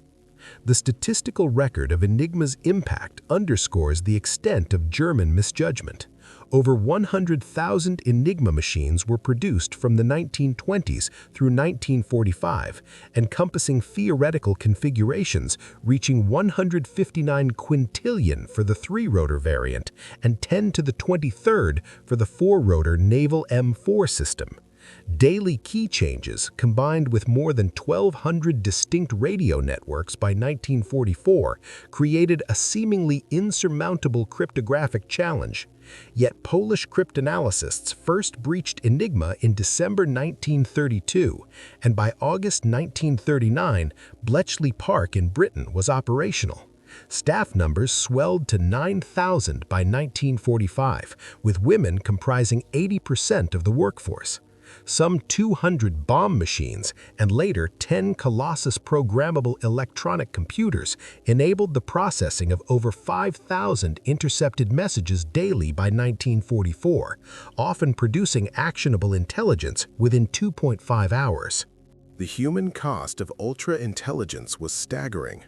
The statistical record of Enigma's impact underscores the extent of German misjudgment. Over 100,000 Enigma machines were produced from the 1920s through 1945, encompassing theoretical configurations reaching 159 quintillion for the 3-rotor variant and 10 to the 23rd for the 4-rotor naval M4 system. Daily key changes, combined with more than 1,200 distinct radio networks by 1944, created a seemingly insurmountable cryptographic challenge. Yet Polish cryptanalysts first breached Enigma in December 1932, and by August 1939, Bletchley Park in Britain was operational. Staff numbers swelled to 9,000 by 1945, with women comprising 80% of the workforce. Some 200 bomb machines and later 10 Colossus programmable electronic computers enabled the processing of over 5,000 intercepted messages daily by 1944, often producing actionable intelligence within 2.5 hours. The human cost of ultra-intelligence was staggering.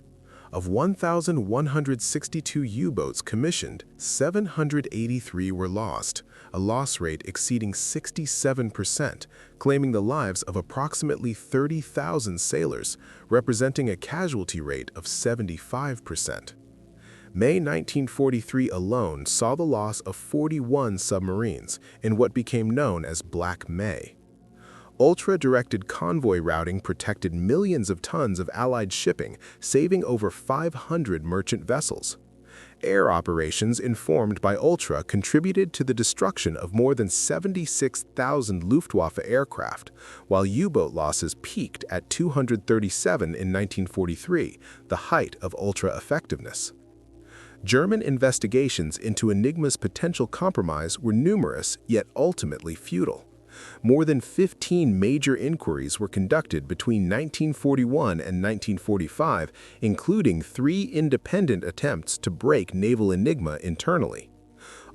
Of 1,162 U-boats commissioned, 783 were lost, a loss rate exceeding 67%, claiming the lives of approximately 30,000 sailors, representing a casualty rate of 75%. May 1943 alone saw the loss of 41 submarines in what became known as Black May. Ultra-directed convoy routing protected millions of tons of Allied shipping, saving over 500 merchant vessels. Air operations informed by Ultra contributed to the destruction of more than 76,000 Luftwaffe aircraft, while U-boat losses peaked at 237 in 1943, the height of Ultra effectiveness. German investigations into Enigma's potential compromise were numerous, yet ultimately futile. More than 15 major inquiries were conducted between 1941 and 1945, including 3 independent attempts to break naval Enigma internally.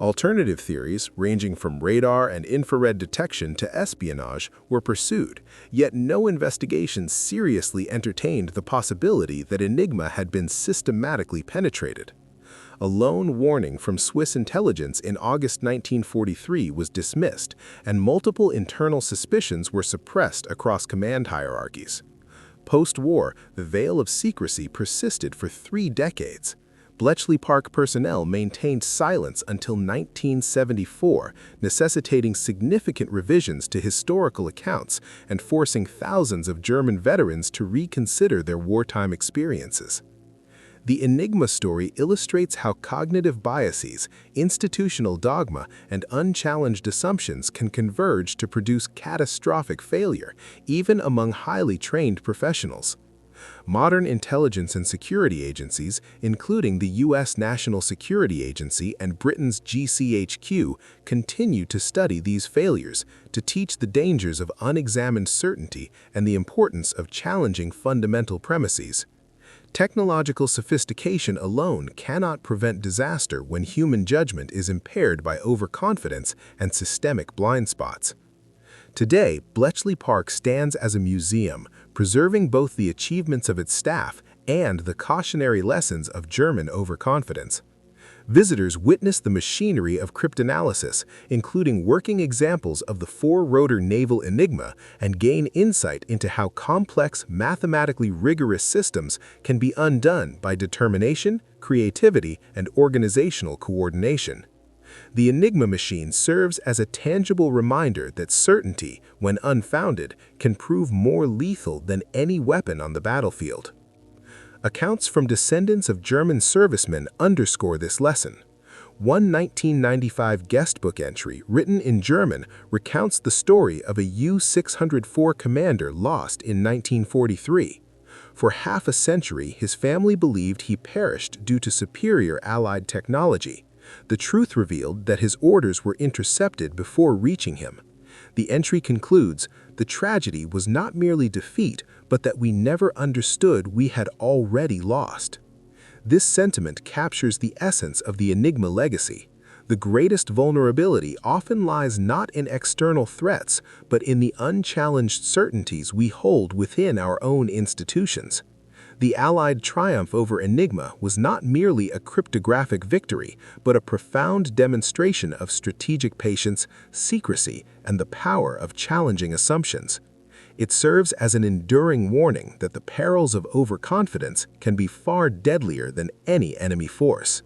Alternative theories, ranging from radar and infrared detection to espionage, were pursued, yet no investigation seriously entertained the possibility that Enigma had been systematically penetrated. A lone warning from Swiss intelligence in August 1943 was dismissed, and multiple internal suspicions were suppressed across command hierarchies. Post-war, the veil of secrecy persisted for 3 decades. Bletchley Park personnel maintained silence until 1974, necessitating significant revisions to historical accounts and forcing thousands of German veterans to reconsider their wartime experiences. The Enigma story illustrates how cognitive biases, institutional dogma, and unchallenged assumptions can converge to produce catastrophic failure, even among highly trained professionals. Modern intelligence and security agencies, including the U.S. National Security Agency and Britain's GCHQ, continue to study these failures to teach the dangers of unexamined certainty and the importance of challenging fundamental premises. Technological sophistication alone cannot prevent disaster when human judgment is impaired by overconfidence and systemic blind spots. Today, Bletchley Park stands as a museum, preserving both the achievements of its staff and the cautionary lessons of German overconfidence. Visitors witness the machinery of cryptanalysis, including working examples of the 4-rotor naval Enigma, and gain insight into how complex, mathematically rigorous systems can be undone by determination, creativity, and organizational coordination. The Enigma machine serves as a tangible reminder that certainty, when unfounded, can prove more lethal than any weapon on the battlefield. Accounts from descendants of German servicemen underscore this lesson. One 1995 guestbook entry, written in German, recounts the story of a U-604 commander lost in 1943. For half a century, his family believed he perished due to superior Allied technology. The truth revealed that his orders were intercepted before reaching him. The entry concludes, "The tragedy was not merely defeat, but that we never understood we had already lost." This sentiment captures the essence of the Enigma legacy. The greatest vulnerability often lies not in external threats, but in the unchallenged certainties we hold within our own institutions. The Allied triumph over Enigma was not merely a cryptographic victory, but a profound demonstration of strategic patience, secrecy, and the power of challenging assumptions. It serves as an enduring warning that the perils of overconfidence can be far deadlier than any enemy force.